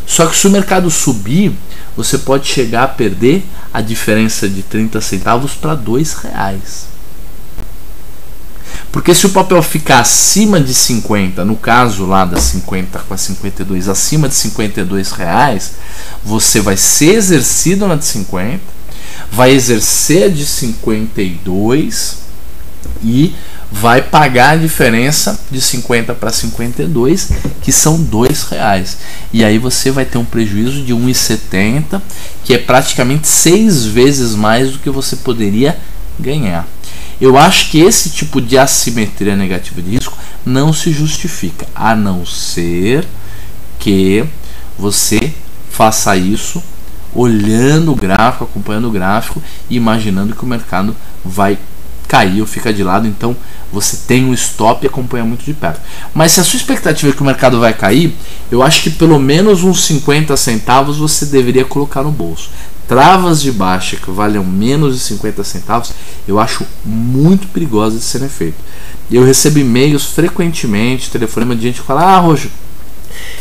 Só que se o mercado subir, você pode chegar a perder a diferença de 30 centavos para R$2. Porque se o papel ficar acima de 50, no caso lá da 50 com a 52, acima de R$52, você vai ser exercido na de 50, vai exercer a de 52 e vai pagar a diferença de 50 para 52, que são R$2. E aí você vai ter um prejuízo de 1,70, que é praticamente 6 vezes mais do que você poderia ganhar. Eu acho que esse tipo de assimetria negativa de risco não se justifica, a não ser que você faça isso olhando o gráfico, acompanhando o gráfico e imaginando que o mercado vai cair ou ficar de lado, então você tem um stop e acompanha muito de perto. Mas se a sua expectativa é que o mercado vai cair, eu acho que pelo menos uns 50 centavos você deveria colocar no bolso. Travas de baixa que valham menos de 50 centavos, eu acho muito perigosa de serem feitas. Eu recebo e-mails frequentemente, telefonema de gente que fala: ah, Rojo,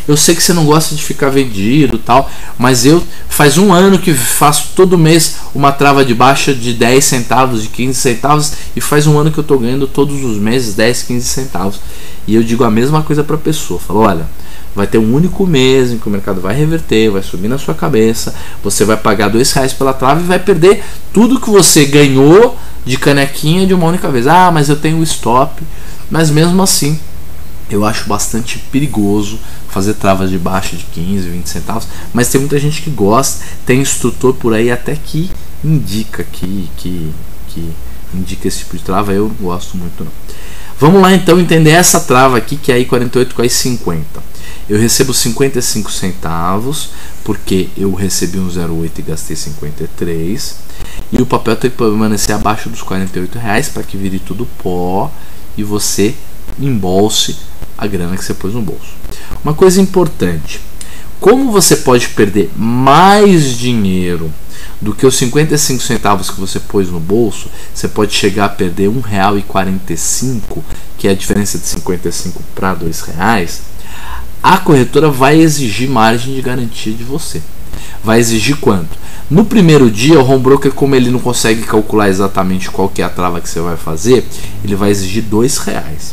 eu sei que você não gosta de ficar vendido tal, mas eu faz um ano que faço todo mês uma trava de baixa de 10 centavos, de 15 centavos, e faz um ano que eu estou ganhando todos os meses 10, 15 centavos. E eu digo a mesma coisa para a pessoa, falo: olha, vai ter um único mês em que o mercado vai reverter, vai subir na sua cabeça, você vai pagar R$2 pela trava e vai perder tudo que você ganhou de canequinha de uma única vez. Ah, mas eu tenho stop. Mas mesmo assim, eu acho bastante perigoso fazer travas de baixa de 15, 20 centavos, mas tem muita gente que gosta, tem instrutor por aí até que indica que indica esse tipo de trava. Eu não gosto muito não. Vamos lá então entender essa trava aqui, que é a I48 com a I50. Eu recebo 55 centavos porque eu recebi um 0,8 e gastei 53, e o papel tem que permanecer abaixo dos R$48 para que vire tudo pó e você embolse a grana que você pôs no bolso. Uma coisa importante: como você pode perder mais dinheiro do que os 55 centavos que você pôs no bolso, você pode chegar a perder R$1,45, que é a diferença de 55 para R$2. A corretora vai exigir margem de garantia de você. vai exigir quanto? No primeiro dia, o home broker, como ele não consegue calcular exatamente qual que é a trava que você vai fazer, ele vai exigir R$2.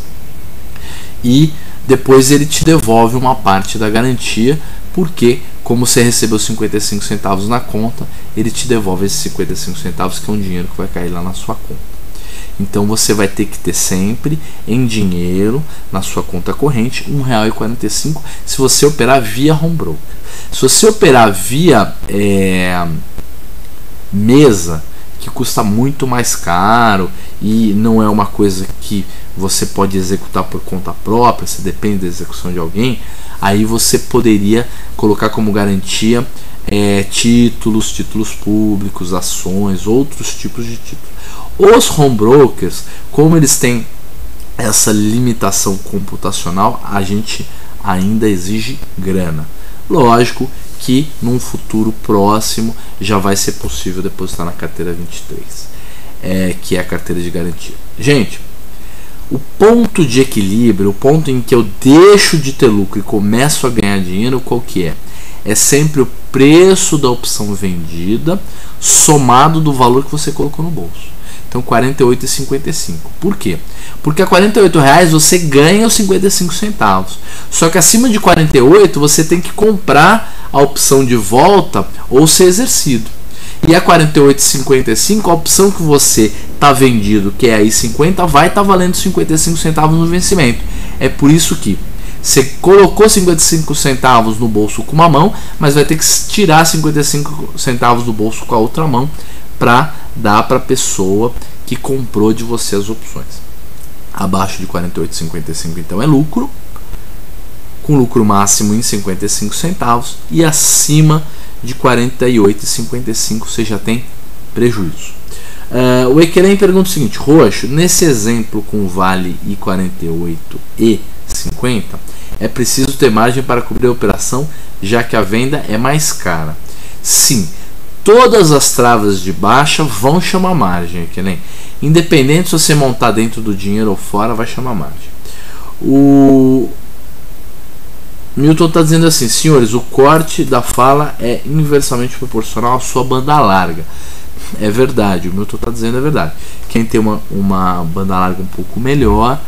E depois ele te devolve uma parte da garantia, porque como você recebeu 55 centavos na conta, ele te devolve esses 55 centavos, que é um dinheiro que vai cair lá na sua conta. Então você vai ter que ter sempre em dinheiro na sua conta corrente R$1,45 se você operar via home broker. Se você operar via mesa, que custa muito mais caro e não é uma coisa que você pode executar por conta própria, você depende da execução de alguém, aí você poderia colocar como garantia títulos públicos, ações, outros tipos de títulos. Os home brokers, como eles têm essa limitação computacional, a gente ainda exige grana. Lógico que num futuro próximo já vai ser possível depositar na carteira 23, que é a carteira de garantia. Gente, o ponto de equilíbrio, o ponto em que eu deixo de ter lucro e começo a ganhar dinheiro, qual que é? É sempre o preço da opção vendida somado do valor que você colocou no bolso. Então R$ 48,55. Por quê? Porque a R$48 você ganha os 55 centavos. Só que acima de 48 você tem que comprar a opção de volta ou ser exercido. E a R$ 48,55, a opção que você está vendido, que é aí 50, vai estar valendo 55 centavos no vencimento. É por isso que você colocou 55 centavos no bolso com uma mão, mas vai ter que tirar 55 centavos do bolso com a outra mão para dar para a pessoa que comprou de você as opções. Abaixo de 48,55 então é lucro, com lucro máximo em 55 centavos, e acima de 48,55 você já tem prejuízo. O Equerem pergunta o seguinte: Roxo, nesse exemplo com vale I48 e 50, é preciso ter margem para cobrir a operação, já que a venda é mais cara? Sim, todas as travas de baixa vão chamar margem, Equerem. Independente se você montar dentro do dinheiro ou fora, vai chamar margem. O Milton está dizendo assim: senhores, o corte da fala é inversamente proporcional à sua banda larga. É verdade, o Milton está dizendo, é verdade. Quem tem uma banda larga um pouco melhor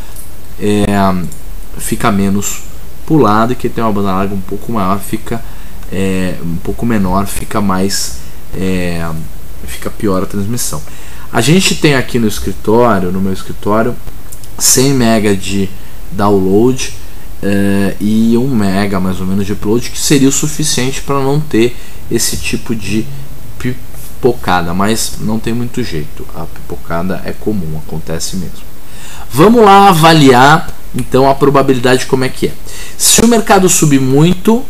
fica menos pulado, e quem tem uma banda larga um pouco maior fica um pouco menor, fica mais fica pior a transmissão. A gente tem aqui no escritório, no meu escritório, 100 MB de download e 1 MB mais ou menos de upload, que seria o suficiente para não ter esse tipo de pipocada, mas não tem muito jeito, a pipocada é comum, acontece mesmo. Vamos lá avaliar então a probabilidade, como é que é. Se o mercado subir muito,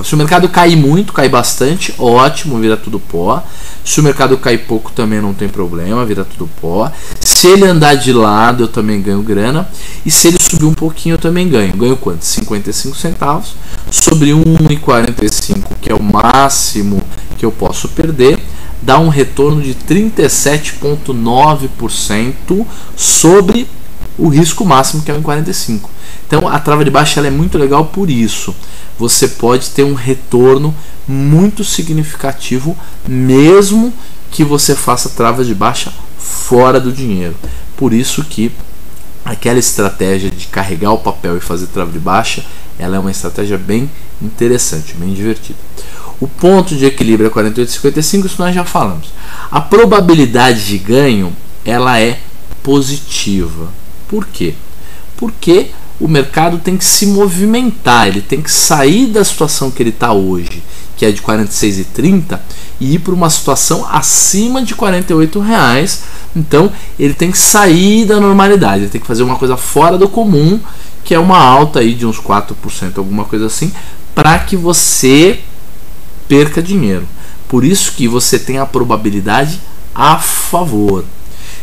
se o mercado cair muito, cair bastante, ótimo, vira tudo pó. Se o mercado cair pouco, também não tem problema, vira tudo pó. Se ele andar de lado, eu também ganho grana. E se ele subir um pouquinho, eu também ganho. Ganho quanto? 55 centavos sobre 1,45, que é o máximo que eu posso perder, dá um retorno de 37,9% sobre o risco máximo, que é o 1,45. Então a trava de baixa ela é muito legal por isso. Você pode ter um retorno muito significativo, mesmo que você faça trava de baixa fora do dinheiro. Por isso que aquela estratégia de carregar o papel e fazer trava de baixa, ela é uma estratégia bem interessante, bem divertida. O ponto de equilíbrio é 48,55, isso nós já falamos. A probabilidade de ganho ela é positiva. Por quê? Porque o mercado tem que se movimentar, ele tem que sair da situação que ele está hoje, que é de 46,30, e ir para uma situação acima de R$48. Então ele tem que sair da normalidade, ele tem que fazer uma coisa fora do comum, que é uma alta aí de uns 4%, alguma coisa assim, para que você perca dinheiro. Por isso que você tem a probabilidade a favor.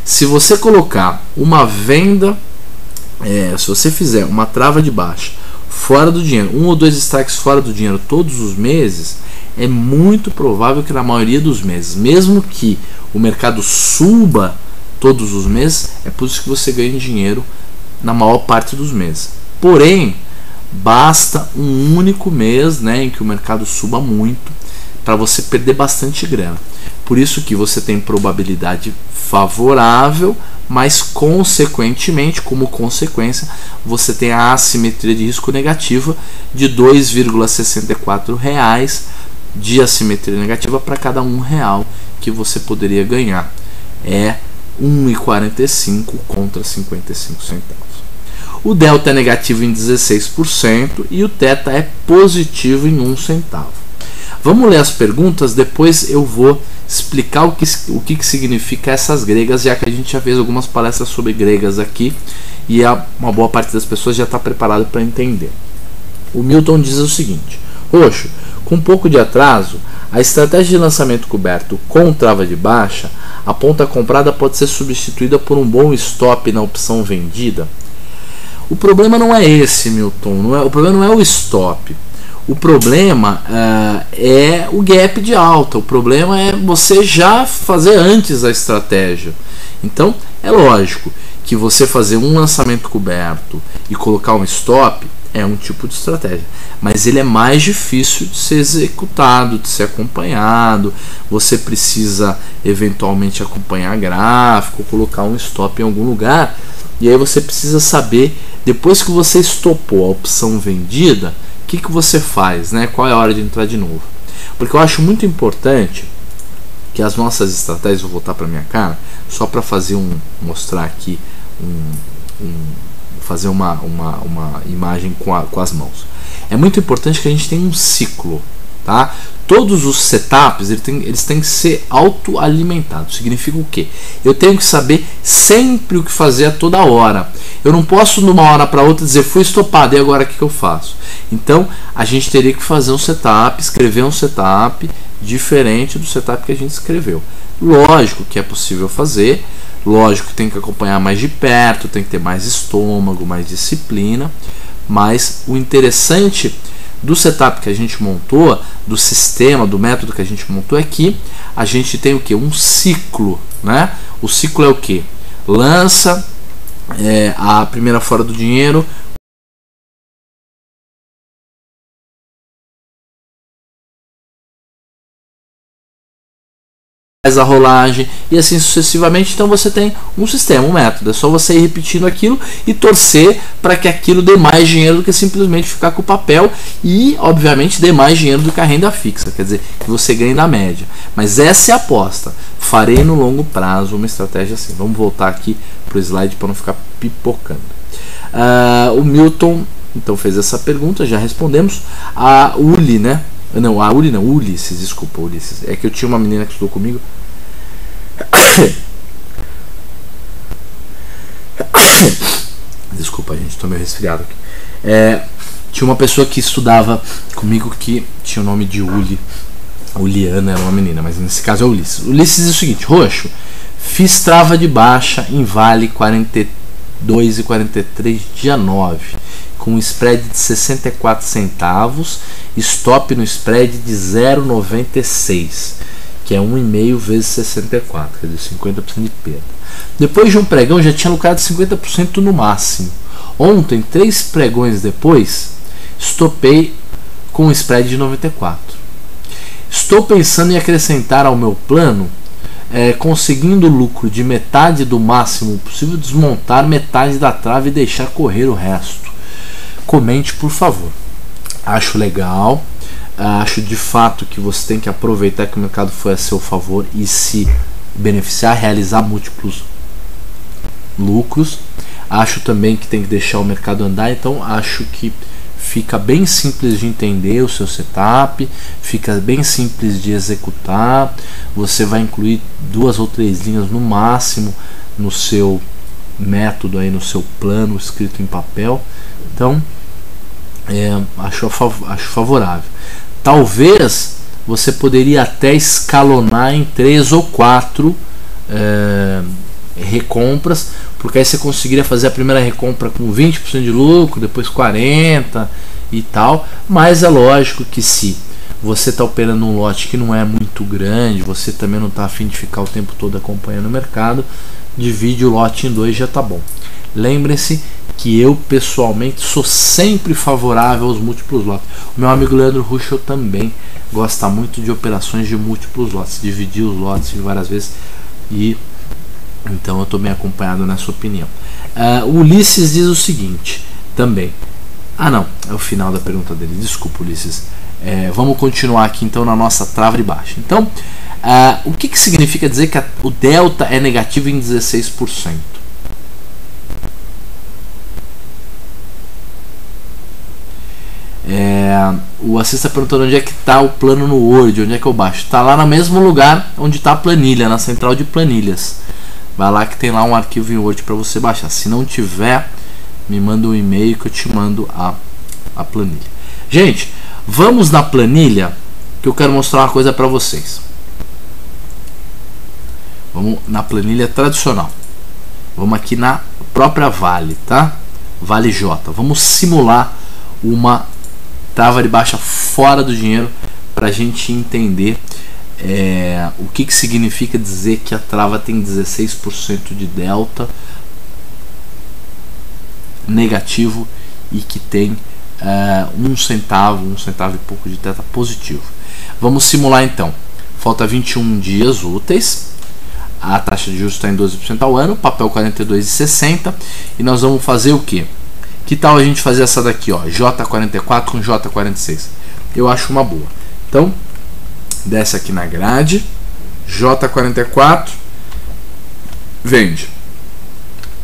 Se você colocar uma venda, se você fizer uma trava de baixa fora do dinheiro, 1 ou 2 strikes fora do dinheiro todos os meses, é muito provável que na maioria dos meses, mesmo que o mercado suba todos os meses, é por isso que você ganha dinheiro na maior parte dos meses. Porém, basta um único mês, né, em que o mercado suba muito para você perder bastante grana. Por isso que você tem probabilidade favorável, mas consequentemente, como consequência, você tem a assimetria de risco negativa de R$ 2,64 de assimetria negativa para cada R$1 que você poderia ganhar. É 1,45 contra 55 centavos. O delta é negativo em 16% e o θ é positivo em 1 centavo. Vamos ler as perguntas, depois eu vou explicar o que significa essas gregas, já que a gente já fez algumas palestras sobre gregas aqui e uma boa parte das pessoas já está preparado para entender. O Milton diz o seguinte: Roxo, com um pouco de atraso, a estratégia de lançamento coberto com trava de baixa, a ponta comprada pode ser substituída por um bom stop na opção vendida? O problema não é esse, Milton. O problema não é o stop. O problema é o gap de alta. O problema é você já fazer antes a estratégia. Então, é lógico que você fazer um lançamento coberto e colocar um stop é um tipo de estratégia, mas ele é mais difícil de ser executado, de ser acompanhado. Você precisa eventualmente acompanhar gráfico, colocar um stop em algum lugar, e aí você precisa saber, depois que você estopou a opção vendida, o que você faz, né? Qual é a hora de entrar de novo? Porque eu acho muito importante que as nossas estratégias, vou voltar para minha cara, só para fazer mostrar aqui fazer uma imagem com as mãos. É muito importante que a gente tenha um ciclo, tá? Todos os setups eles têm que ser autoalimentados. Significa o quê? Eu tenho que saber sempre o que fazer a toda hora. Eu não posso de uma hora para outra dizer fui estopado e agora o que eu faço? Então a gente teria que fazer um setup, escrever um setup diferente do setup que a gente escreveu. Lógico que é possível fazer, lógico que tem que acompanhar mais de perto, tem que ter mais estômago, mais disciplina, mas o interessante do setup que a gente montou, do sistema, do método que a gente montou, é que a gente tem o que? Um ciclo, né? O ciclo é o que? Lança a primeira fora do dinheiro, faz a rolagem e assim sucessivamente. Então você tem um sistema, um método. É só você ir repetindo aquilo e torcer para que aquilo dê mais dinheiro do que simplesmente ficar com o papel, e obviamente dê mais dinheiro do que a renda fixa, quer dizer, que você ganhe na média. Mas essa é a aposta. Farei no longo prazo uma estratégia assim. Vamos voltar aqui para o slide para não ficar pipocando. O Milton então fez essa pergunta, já respondemos. A Uli, né? Não, a Uli não, Ulisses, desculpa, Ulisses. É que eu tinha uma menina que estudou comigo. Desculpa, gente, estou meio resfriado aqui. Tinha uma pessoa que estudava comigo que tinha o nome de Uli. Uliana era uma menina, mas nesse caso é Ulisses. Ulisses diz o seguinte: Roxo, fiz trava de baixa em Vale 42,43 dia 9, com um spread de 64 centavos, stop no spread de 0,96, que é 1,5 vezes 64, quer dizer, 50% de perda. Depois de um pregão já tinha lucrado 50% no máximo. Ontem, 3 pregões depois, stopei com um spread de 94. Estou pensando em acrescentar ao meu plano, conseguindo lucro de metade do máximo possível, desmontar metade da trave e deixar correr o resto. Comente, por favor. Acho legal, acho de fato que você tem que aproveitar que o mercado foi a seu favor e se beneficiar, realizar múltiplos lucros. Acho também que tem que deixar o mercado andar, então acho que fica bem simples de entender o seu setup, fica bem simples de executar. Você vai incluir 2 ou 3 linhas no máximo no seu método, aí no seu plano escrito em papel. Então acho favorável. Talvez você poderia até escalonar em 3 ou 4 recompras, porque aí você conseguiria fazer a primeira recompra com 20% de lucro, depois 40% e tal. Mas é lógico que se você está operando um lote que não é muito grande, você também não está a fim de ficar o tempo todo acompanhando o mercado, divide o lote em 2, já está bom. Lembre-se que eu pessoalmente sou sempre favorável aos múltiplos lotes. O meu amigo Leandro Ruschel também gosta muito de operações de múltiplos lotes, dividir os lotes várias vezes, e então eu estou bem acompanhado nessa opinião. O Ulisses diz o seguinte também. Não, é o final da pergunta dele, desculpa, Ulisses. Vamos continuar aqui então na nossa trava de baixa. Então, o que significa dizer que o delta é negativo em 16%? O Assis está perguntando onde é que está o plano no Word, onde é que eu baixo. Está lá no mesmo lugar onde está a planilha, na central de planilhas. Vai lá que tem lá um arquivo em Word para você baixar. Se não tiver, me manda um e-mail que eu te mando a planilha. Gente, vamos na planilha que eu quero mostrar uma coisa para vocês. Vamos na planilha tradicional. Vamos aqui na própria Vale, tá? Vale J. Vamos simular uma trava de baixa fora do dinheiro para a gente entender o que significa dizer que a trava tem 16% de delta negativo e que tem 1 centavo e pouco de delta positivo. Vamos simular então. Falta 21 dias úteis, a taxa de juros está em 12% ao ano, papel 42,60, e nós vamos fazer o que? Que tal a gente fazer essa daqui, ó, J44 com J46? Eu acho uma boa. Então, desce aqui na grade, J44, vende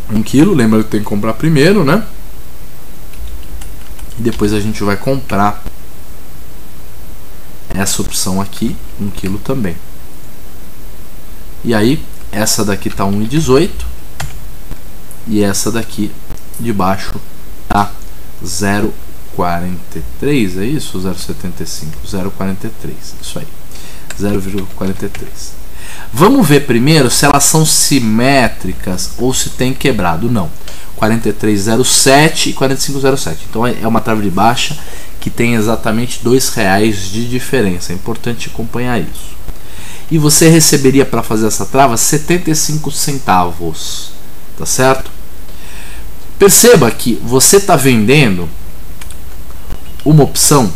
1 kg, lembra que tem que comprar primeiro, né? E depois a gente vai comprar essa opção aqui, 1 kg também. E aí, essa daqui tá 1,18 e essa daqui de baixo tá 0,43, é isso? 0,75, 0,43, isso aí, 0,43. Vamos ver primeiro se elas são simétricas ou se tem quebrado. Não, 43,07 e 45,07. Então é uma trava de baixa que tem exatamente R$2 de diferença. É importante acompanhar isso. E você receberia para fazer essa trava 75 centavos, tá certo? Perceba que você está vendendo uma opção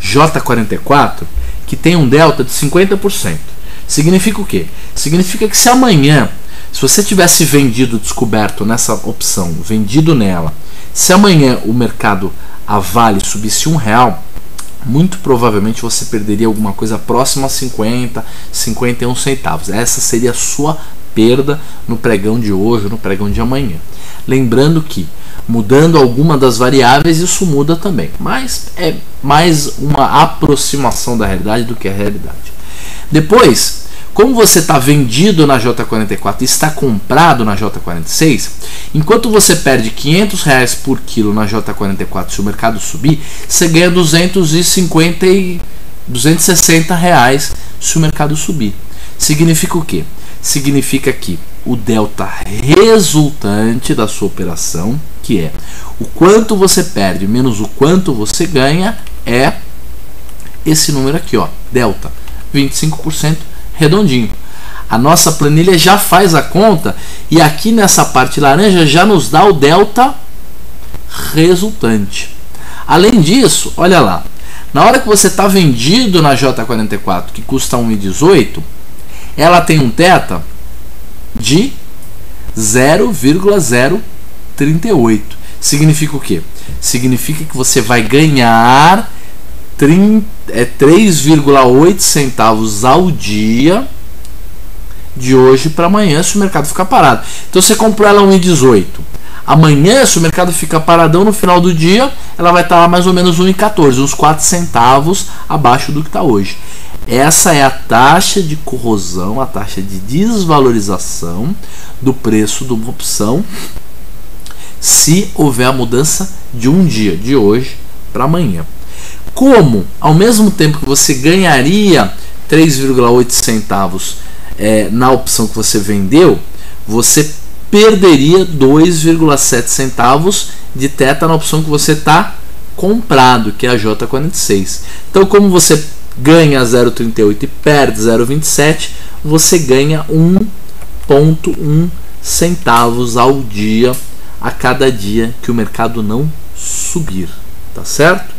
J44 que tem um delta de 50%. Significa o quê? Significa que se amanhã, se você tivesse vendido descoberto nessa opção, vendido nela, se amanhã o mercado, a Vale, subisse R$1, muito provavelmente você perderia alguma coisa próxima a 50, 51 centavos. Essa seria a sua perda no pregão de hoje, no pregão de amanhã. Lembrando que, mudando alguma das variáveis, isso muda também. Mas é mais uma aproximação da realidade do que a realidade. Depois, como você está vendido na J44 e está comprado na J46, enquanto você perde R$500 por quilo na J44, se o mercado subir, você ganha R$260 se o mercado subir. Significa o quê? Significa que o delta resultante da sua operação, que é o quanto você perde menos o quanto você ganha, é esse número aqui, ó, delta, 25%. Redondinho. A nossa planilha já faz a conta e aqui nessa parte laranja já nos dá o delta resultante. Além disso, olha lá, na hora que você está vendido na J44, que custa 1,18, ela tem um θ de 0,038. Significa o quê? Significa que você vai ganhar 3,8 centavos ao dia de hoje para amanhã, se o mercado ficar parado. Então você comprou ela 1,18. Amanhã, se o mercado ficar paradão, no final do dia, ela vai estar lá mais ou menos 1,14, uns 4 centavos abaixo do que está hoje. Essa é a taxa de corrosão, a taxa de desvalorização do preço de uma opção, se houver a mudança de um dia, de hoje para amanhã. Como, ao mesmo tempo que você ganharia 3,8 centavos na opção que você vendeu, você perderia 2,7 centavos de θ na opção que você está comprado, que é a J46. Então, como você ganha 0,38 e perde 0,27, você ganha 1,1 centavos ao dia a cada dia que o mercado não subir, tá certo?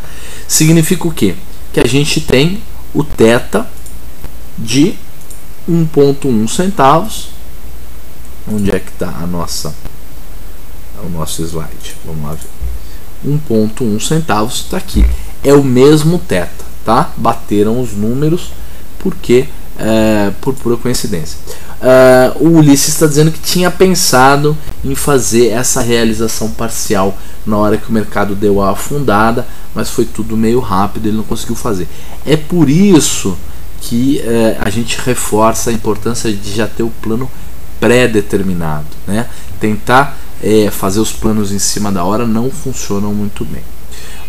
Significa o quê? Que a gente tem o θ de 1,1 centavos. Onde é que está o nosso slide? Vamos lá ver. 1,1 centavos está aqui. É o mesmo θ, tá? Bateram os números porque por pura coincidência. O Ulisses está dizendo que tinha pensado em fazer essa realização parcial na hora que o mercado deu a afundada, mas foi tudo meio rápido, ele não conseguiu fazer. É por isso que a gente reforça a importância de já ter o plano pré-determinado, né? Tentar fazer os planos em cima da hora não funcionam muito bem.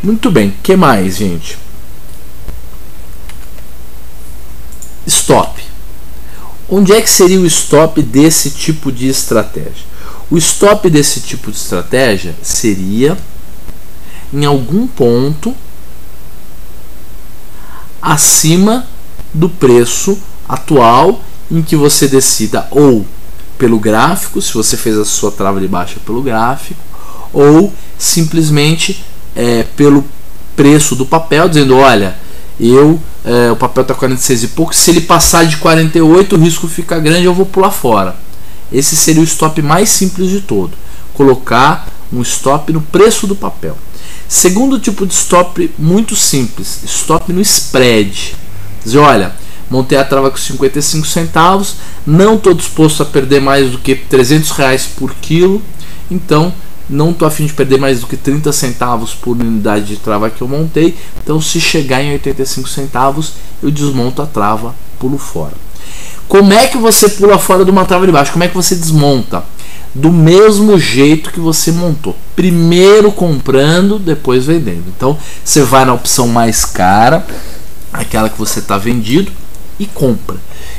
Muito bem, o que mais, gente? Stop. Onde é que seria o stop desse tipo de estratégia? O stop desse tipo de estratégia seria em algum ponto acima do preço atual, em que você decida ou pelo gráfico, se você fez a sua trava de baixa pelo gráfico, ou simplesmente pelo preço do papel, dizendo, olha, o papel está 46 e pouco, se ele passar de 48 o risco fica grande, eu vou pular fora. Esse seria o stop mais simples de todo, colocar um stop no preço do papel. Segundo tipo de stop muito simples, stop no spread. Dizer, olha, montei a trava com 55 centavos, não estou disposto a perder mais do que R$300 por quilo, então não estou a fim de perder mais do que 30 centavos por unidade de trava que eu montei, então se chegar em 85 centavos eu desmonto a trava, pulo fora. Como é que você pula fora de uma trava de baixo? Como é que você desmonta? Do mesmo jeito que você montou, primeiro comprando, depois vendendo. Então você vai na opção mais cara, aquela que você está vendido, e compra.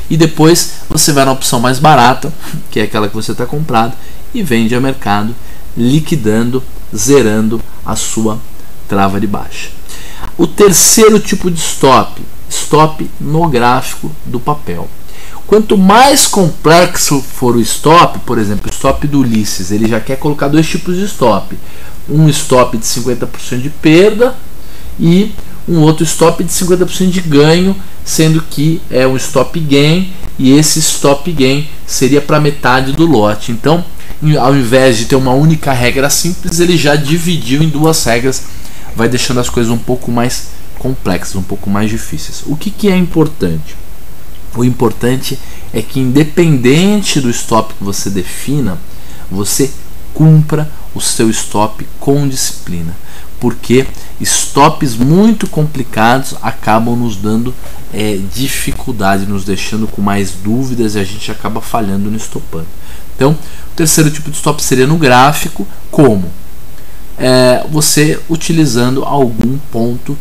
E depois você vai na opção mais barata, que é aquela que você está comprado, e vende ao mercado, liquidando, zerando a sua trava de baixa. O terceiro tipo de stop, stop no gráfico do papel. Quanto mais complexo for o stop, por exemplo, o stop do Ulisses, ele já quer colocar dois tipos de stop. Um stop de 50% de perda e um outro stop de 50% de ganho, sendo que é um stop gain, e esse stop gain seria para metade do lote. Então, ao invés de ter uma única regra simples, ele já dividiu em duas regras, vai deixando as coisas um pouco mais complexas, um pouco mais difíceis. O que é importante? O importante é que, independente do stop que você defina, você cumpra o seu stop com disciplina, porque stops muito complicados acabam nos dando dificuldade, nos deixando com mais dúvidas, e a gente acaba falhando no estopando. Então, o terceiro tipo de stop seria no gráfico, como você utilizando algum ponto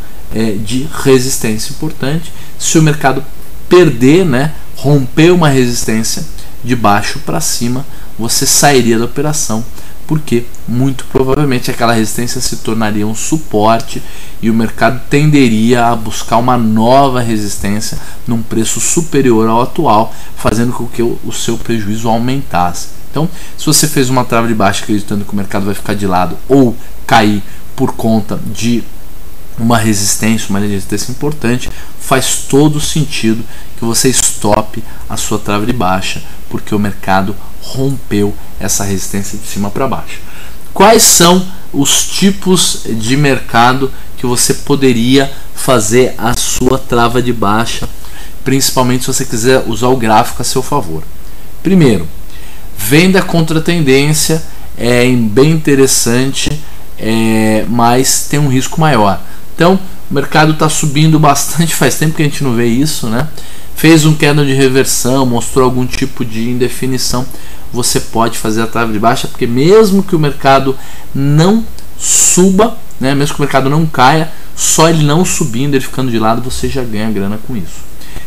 de resistência importante. Se o mercado perder, romper uma resistência de baixo para cima, você sairia da operação, porque muito provavelmente aquela resistência se tornaria um suporte e o mercado tenderia a buscar uma nova resistência num preço superior ao atual, fazendo com que o seu prejuízo aumentasse. Então, se você fez uma trava de baixa acreditando que o mercado vai ficar de lado ou cair por conta de uma resistência importante, faz todo sentido que você estope a sua trava de baixa, porque o mercado rompeu essa resistência de cima para baixo. Quais são os tipos de mercado que você poderia fazer a sua trava de baixa, principalmente se você quiser usar o gráfico a seu favor? Primeiro, venda contra tendência é bem interessante, mas tem um risco maior. Então, o mercado está subindo bastante, faz tempo que a gente não vê isso, Fez um candle de reversão, mostrou algum tipo de indefinição, você pode fazer a trava de baixa, porque mesmo que o mercado não suba, mesmo que o mercado não caia, só ele não subindo, ele ficando de lado, você já ganha grana com isso.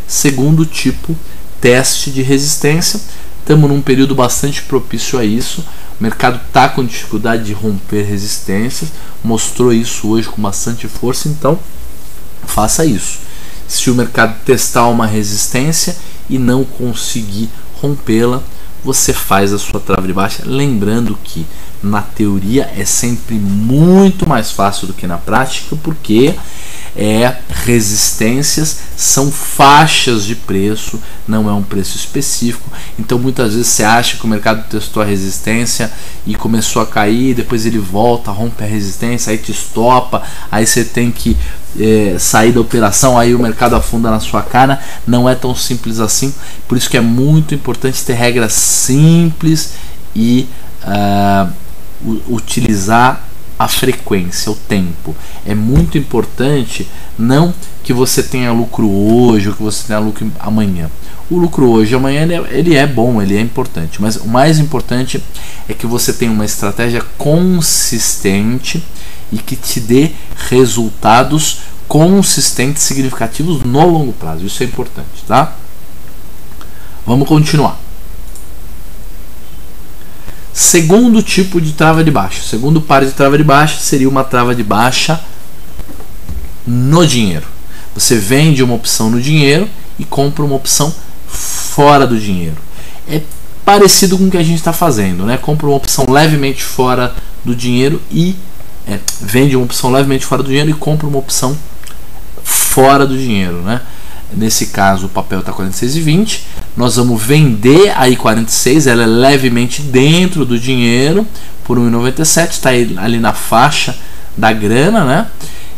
Segundo tipo, teste de resistência. Estamos num período bastante propício a isso. O mercado está com dificuldade de romper resistências, mostrou isso hoje com bastante força, então faça isso. Se o mercado testar uma resistência e não conseguir rompê-la, você faz a sua trava de baixa, lembrando que na teoria é sempre muito mais fácil do que na prática, porque resistências são faixas de preço, não é um preço específico. Então muitas vezes você acha que o mercado testou a resistência e começou a cair, depois ele volta, rompe a resistência, aí te estopa, aí você tem que sair da operação, aí o mercado afunda na sua cara. Não é tão simples assim, por isso que é muito importante ter regras simples e utilizar a frequência, o tempo. É muito importante não que você tenha lucro hoje ou que você tenha lucro amanhã. O lucro hoje e amanhã ele é bom, ele é importante, mas o mais importante é que você tenha uma estratégia consistente e que te dê resultados consistentes, significativos no longo prazo. Isso é importante, tá? Vamos continuar. Segundo tipo de trava de baixa, segundo par de trava de baixa seria uma trava de baixa no dinheiro. Você vende uma opção no dinheiro e compra uma opção fora do dinheiro. É parecido com o que a gente está fazendo, né? Compra uma opção levemente fora do dinheiro e vende uma opção levemente fora do dinheiro e compra uma opção fora do dinheiro, né? Nesse caso o papel está 46,20, nós vamos vender aí 46, ela é levemente dentro do dinheiro por 1,97, está ali na faixa da grana, né?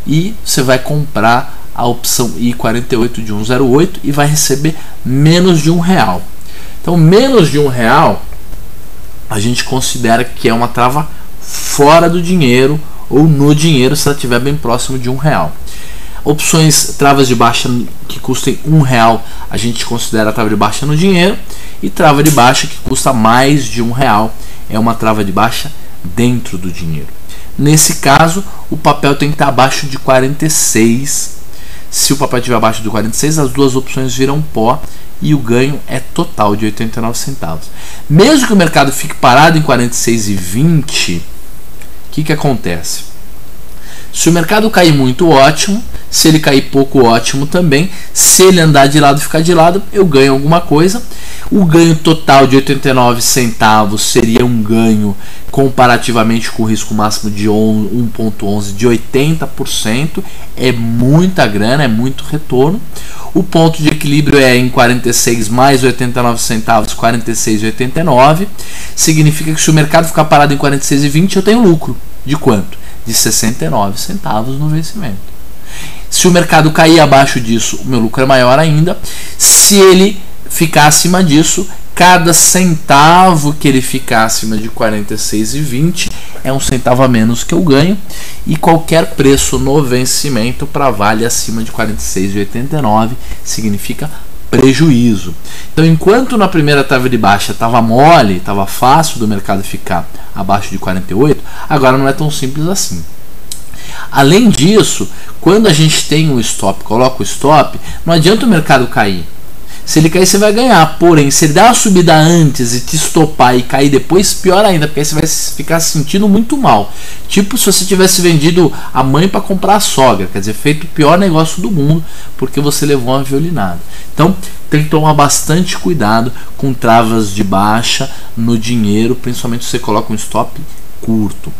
E você vai comprar a opção I48 de 1,08 e vai receber menos de R$1. Então menos de R$1 a gente considera que é uma trava fora do dinheiro ou no dinheiro, se ela estiver bem próximo de R$1. Opções travas de baixa que custem R$1 a gente considera a trava de baixa no dinheiro, e trava de baixa que custa mais de R$1 é uma trava de baixa dentro do dinheiro. Nesse caso o papel tem que estar abaixo de 46. Se o papel estiver abaixo de 46, as duas opções viram pó e o ganho é total de 89 centavos. Mesmo que o mercado fique parado em 46,20, o que acontece? Se o mercado cair muito, ótimo. Se ele cair pouco, ótimo também. Se ele andar de lado e ficar de lado, eu ganho alguma coisa. O ganho total de 89 centavos seria um ganho comparativamente com o risco máximo de 1,11 de 80%. É muita grana, é muito retorno. O ponto de equilíbrio é em 46 mais 89 centavos, 46,89. Significa que se o mercado ficar parado em 46,20, eu tenho lucro. De quanto? De 69 centavos no vencimento. Se o mercado cair abaixo disso, o meu lucro é maior ainda. Se ele ficar acima disso, cada centavo que ele ficar acima de 46,20 é um centavo a menos que eu ganho. E qualquer preço no vencimento para vale acima de 46,89 significa prejuízo. Então, enquanto na primeira trava de baixa estava mole, estava fácil do mercado ficar abaixo de 48, agora não é tão simples assim. Além disso, quando a gente tem um stop, coloca o stop, não adianta o mercado cair. Se ele cair, você vai ganhar. Porém, se ele der uma subida antes e te estopar e cair depois, pior ainda, porque aí você vai ficar se sentindo muito mal. Tipo se você tivesse vendido a mãe para comprar a sogra, quer dizer, feito o pior negócio do mundo, porque você levou uma violinada. Então, tem que tomar bastante cuidado com travas de baixa no dinheiro, principalmente se você coloca um stop curto.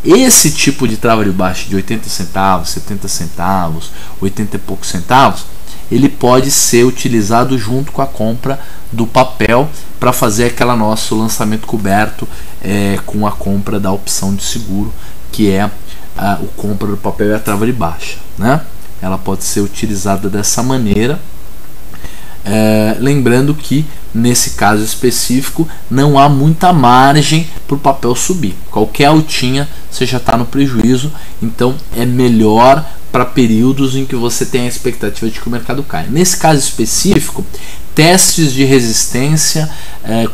Esse tipo de trava de baixa de 80 centavos, 70 centavos, 80 e poucos centavos, ele pode ser utilizado junto com a compra do papel para fazer aquele nosso lançamento coberto com a compra da opção de seguro, que é o compra do papel e a trava de baixa, né? Ela pode ser utilizada dessa maneira. Lembrando que nesse caso específico não há muita margem para o papel subir. Qualquer altinha você já está no prejuízo, então é melhor para períodos em que você tem a expectativa de que o mercado caia. Nesse caso específico, testes de resistência,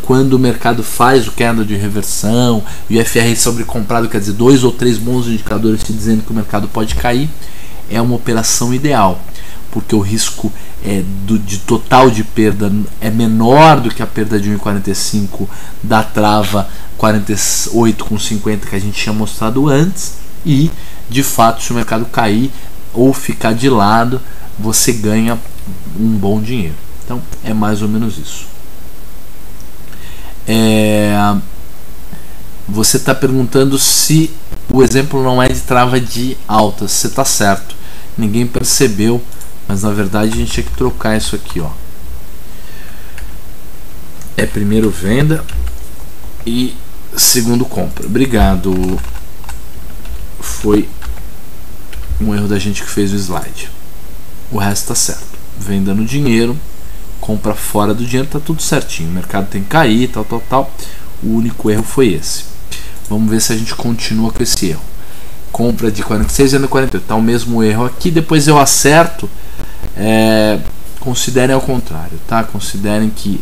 quando o mercado faz o queda de reversão, o IFR sobrecomprado, quer dizer, 2 ou 3 bons indicadores te dizendo que o mercado pode cair, é uma operação ideal, porque o risco de total de perda é menor do que a perda de 1,45 da trava 48,50 que a gente tinha mostrado antes, e de fato, se o mercado cair ou ficar de lado, você ganha um bom dinheiro. Então é mais ou menos isso. Você está perguntando se o exemplo não é de trava de alta. Você está certo, ninguém percebeu, mas na verdade a gente tinha que trocar isso aqui, ó. É primeiro venda e segundo compra. Obrigado, foi um erro da gente que fez o slide. O resto está certo. Venda no dinheiro, compra fora do dinheiro, tá tudo certinho. O mercado tem que cair, tal. O único erro foi esse. Vamos ver se a gente continua com esse erro. Compra de 46 e 48. Tá o mesmo erro aqui. Depois eu acerto. Considerem ao contrário, tá? Considerem que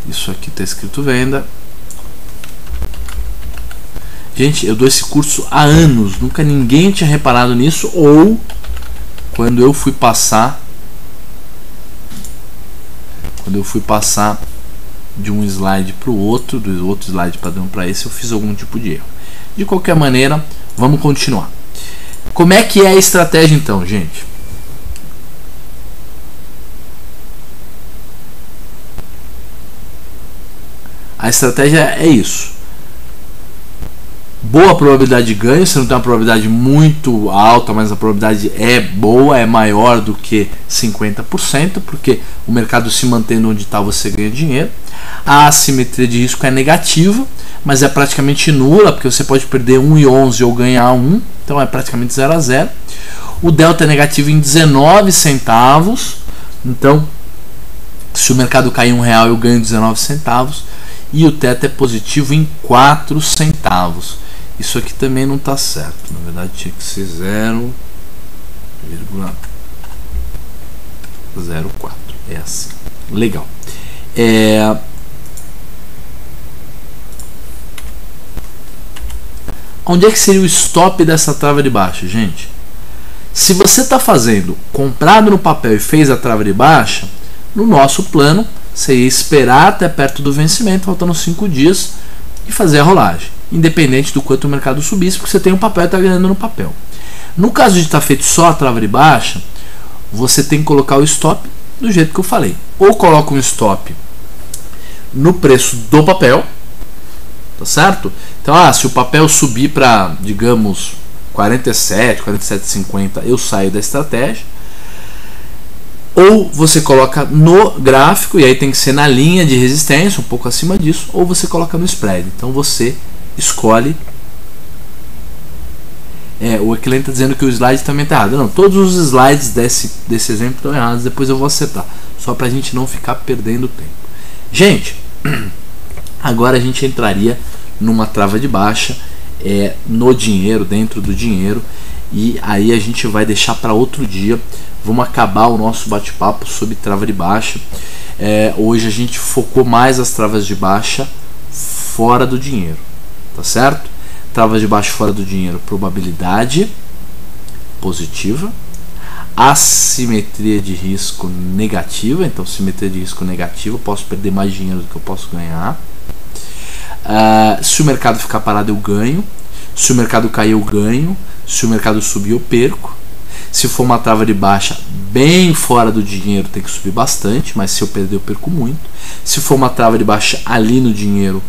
isso aqui está escrito venda. Gente, eu dou esse curso há anos, nunca ninguém tinha reparado nisso, ou quando eu fui passar de um slide para o outro, do outro slide padrão para esse, eu fiz algum tipo de erro. De qualquer maneira, vamos continuar. Como é que é a estratégia então, gente? A estratégia é isso. Boa probabilidade de ganho, você não tem uma probabilidade muito alta, mas a probabilidade é boa, é maior do que 50%, porque o mercado se mantendo onde está, você ganha dinheiro. A assimetria de risco é negativa, mas é praticamente nula, porque você pode perder 1,11 ou ganhar 1, então é praticamente 0 a 0. O delta é negativo em 19 centavos, então se o mercado cair R$1, eu ganho 19 centavos. E o teto é positivo em 4 centavos. Isso aqui também não está certo. Na verdade tinha que ser 0,04. É assim. Legal. Onde é que seria o stop dessa trava de baixa, gente? Se você está fazendo comprado no papel e fez a trava de baixa, no nosso plano você ia esperar até perto do vencimento, faltando 5 dias, e fazer a rolagem, independente do quanto o mercado subisse, porque você tem um papel e está ganhando no papel. No caso de estar feito só a trava de baixa, você tem que colocar o stop do jeito que eu falei. Ou coloca um stop no preço do papel, tá certo? Então, se o papel subir para, digamos, 47, 47,50, eu saio da estratégia. Ou você coloca no gráfico, e aí tem que ser na linha de resistência, um pouco acima disso, ou você coloca no spread. Então você escolhe. O Equilene está dizendo que o slide também está errado. Não, todos os slides desse exemplo estão errados, depois eu vou acertar. Só para a gente não ficar perdendo tempo. Gente, agora a gente entraria numa trava de baixa no dinheiro, dentro do dinheiro, e aí a gente vai deixar para outro dia. Vamos acabar o nosso bate-papo sobre trava de baixa. Hoje a gente focou mais as travas de baixa fora do dinheiro, tá certo? Travas de baixa fora do dinheiro, probabilidade positiva, assimetria de risco negativa. Então, simetria de risco negativa, eu posso perder mais dinheiro do que eu posso ganhar. Se o mercado ficar parado, eu ganho. Se o mercado cair, eu ganho. Se o mercado subir, eu perco. Se for uma trava de baixa bem fora do dinheiro, tem que subir bastante, mas se eu perder, eu perco muito. Se for uma trava de baixa ali no dinheiro,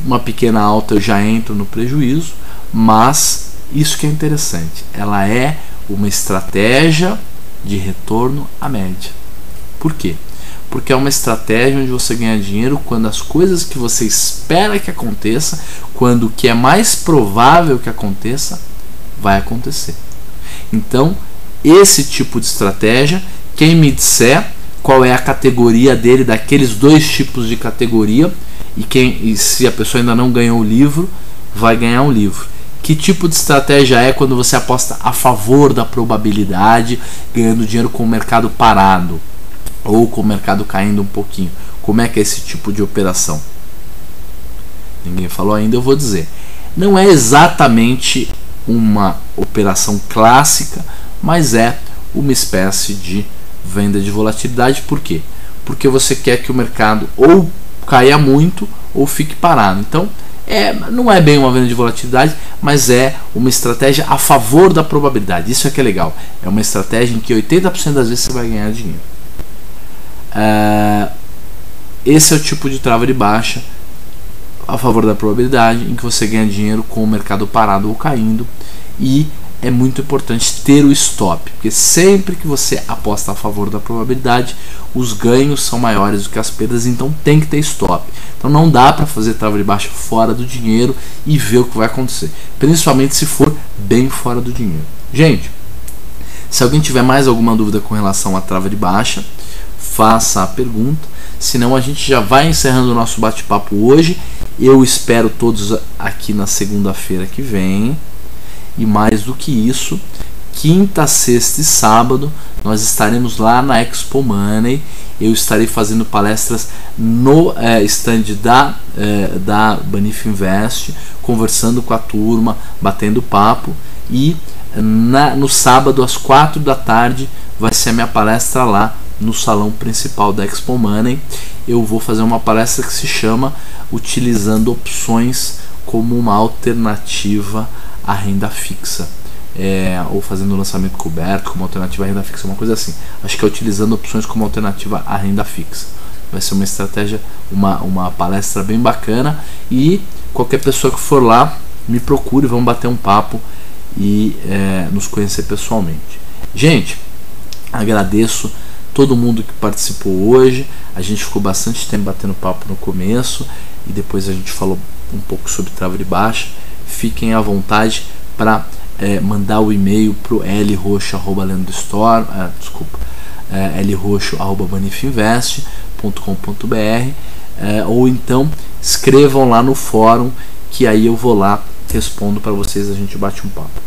uma pequena alta, eu já entro no prejuízo. Mas isso que é interessante, ela é uma estratégia de retorno à média. Por quê? Porque é uma estratégia onde você ganha dinheiro quando as coisas que você espera que aconteça, quando o que é mais provável que aconteça, vai acontecer. Então, esse tipo de estratégia, quem me disser qual é a categoria dele, daqueles dois tipos de categoria, e se a pessoa ainda não ganhou o livro, vai ganhar um livro. Que tipo de estratégia é quando você aposta a favor da probabilidade, ganhando dinheiro com o mercado parado, ou com o mercado caindo um pouquinho? Como é que é esse tipo de operação? Ninguém falou ainda, eu vou dizer. Não é exatamente uma operação clássica, mas é uma espécie de venda de volatilidade. Por quê? Porque você quer que o mercado ou caia muito ou fique parado. Então, não é bem uma venda de volatilidade, mas é uma estratégia a favor da probabilidade. Isso é que é legal. É uma estratégia em que 80% das vezes você vai ganhar dinheiro. Esse é o tipo de trava de baixa a favor da probabilidade, em que você ganha dinheiro com o mercado parado ou caindo. E é muito importante ter o stop, porque sempre que você aposta a favor da probabilidade, os ganhos são maiores do que as perdas, então tem que ter stop. Então não dá para fazer trava de baixa fora do dinheiro e ver o que vai acontecer, principalmente se for bem fora do dinheiro. Gente, se alguém tiver mais alguma dúvida com relação à trava de baixa, faça a pergunta, senão a gente já vai encerrando o nosso bate-papo hoje. Eu espero todos aqui na segunda-feira que vem. E mais do que isso, quinta, sexta e sábado nós estaremos lá na Expo Money. Eu estarei fazendo palestras no stand da Banif Invest, conversando com a turma, batendo papo. E no sábado às 4 da tarde vai ser a minha palestra lá no salão principal da Expo Money. Eu vou fazer uma palestra que se chama Utilizando Opções como uma Alternativa à Renda Fixa, ou fazendo lançamento coberto como alternativa à renda fixa, uma coisa assim. Acho que é utilizando opções como alternativa à renda fixa. Vai ser uma estratégia, uma palestra bem bacana, e qualquer pessoa que for lá, me procure, vamos bater um papo e nos conhecer pessoalmente. Gente, agradeço todo mundo que participou hoje. A gente ficou bastante tempo batendo papo no começo e depois a gente falou um pouco sobre trava de baixa. Fiquem à vontade para mandar o e-mail para o lroxo@banifinvest.com.br, ou então escrevam lá no fórum, que aí eu vou lá, respondo para vocês, a gente bate um papo.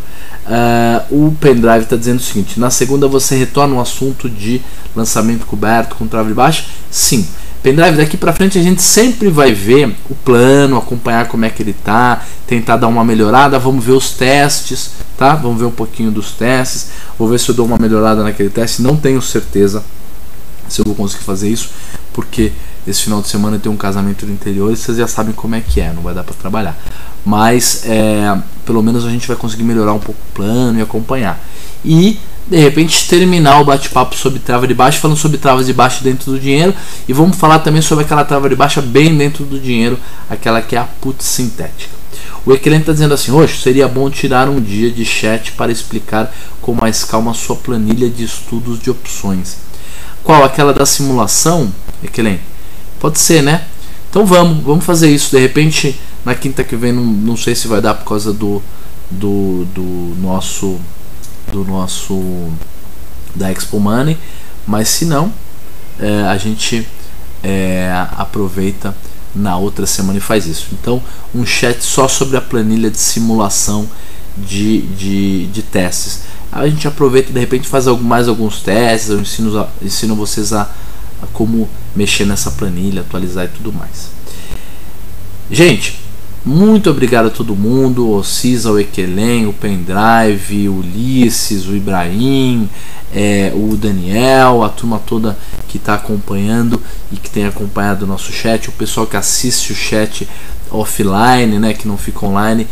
O pendrive está dizendo o seguinte: na segunda você retorna o assunto de lançamento coberto com trava de baixa? Sim. Pendrive, daqui para frente a gente sempre vai ver o plano, acompanhar como é que ele tá, tentar dar uma melhorada, vamos ver os testes, tá? Vamos ver um pouquinho dos testes, vou ver se eu dou uma melhorada naquele teste. Não tenho certeza se eu vou conseguir fazer isso, porque esse final de semana tem um casamento no interior e vocês já sabem como é que é, não vai dar para trabalhar. Mas pelo menos a gente vai conseguir melhorar um pouco o plano e acompanhar. E de repente terminar o bate-papo sobre trava de baixa, falando sobre travas de baixa dentro do dinheiro, e vamos falar também sobre aquela trava de baixa bem dentro do dinheiro, aquela que é a put sintética. O Equilente está dizendo assim: hoje seria bom tirar um dia de chat para explicar com mais calma a sua planilha de estudos de opções. Qual? Aquela da simulação, Equilente? Pode ser, né? Então vamos fazer isso. De repente na quinta que vem, não sei se vai dar por causa do nosso da Expo Money, mas se não, a gente aproveita na outra semana e faz isso. Então um chat só sobre a planilha de simulação de testes. A gente aproveita e de repente faz mais alguns testes. Eu ensino vocês a como mexer nessa planilha, atualizar e tudo mais. Gente, muito obrigado a todo mundo, o Cisa, o Equelen, o Pendrive, o Ulisses, o Ibrahim, o Daniel, a turma toda que está acompanhando e que tem acompanhado o nosso chat, o pessoal que assiste o chat offline, né, que não fica online.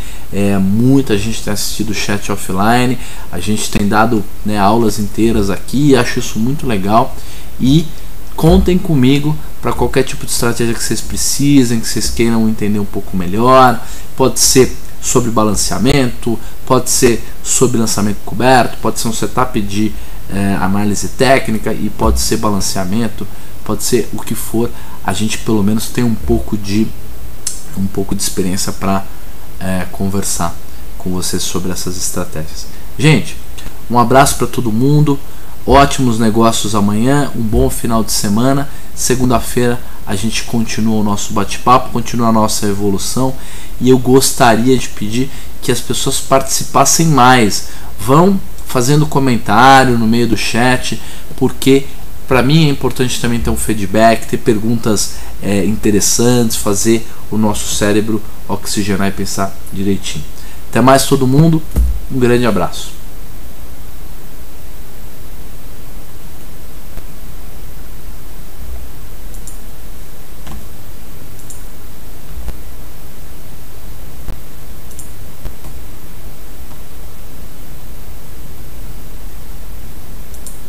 Muita gente tem assistido o chat offline, a gente tem dado, né, aulas inteiras aqui, acho isso muito legal. E contem comigo para qualquer tipo de estratégia que vocês precisem, que vocês queiram entender um pouco melhor. Pode ser sobre balanceamento, pode ser sobre lançamento coberto, pode ser um setup de análise técnica, e pode ser balanceamento, pode ser o que for. A gente pelo menos tem um pouco de experiência para conversar com vocês sobre essas estratégias. Gente, um abraço para todo mundo. Ótimos negócios amanhã, um bom final de semana. Segunda-feira a gente continua o nosso bate-papo, continua a nossa evolução, e eu gostaria de pedir que as pessoas participassem mais. Vão fazendo comentário no meio do chat, porque para mim é importante também ter um feedback, ter perguntas interessantes, fazer o nosso cérebro oxigenar e pensar direitinho. Até mais todo mundo, um grande abraço.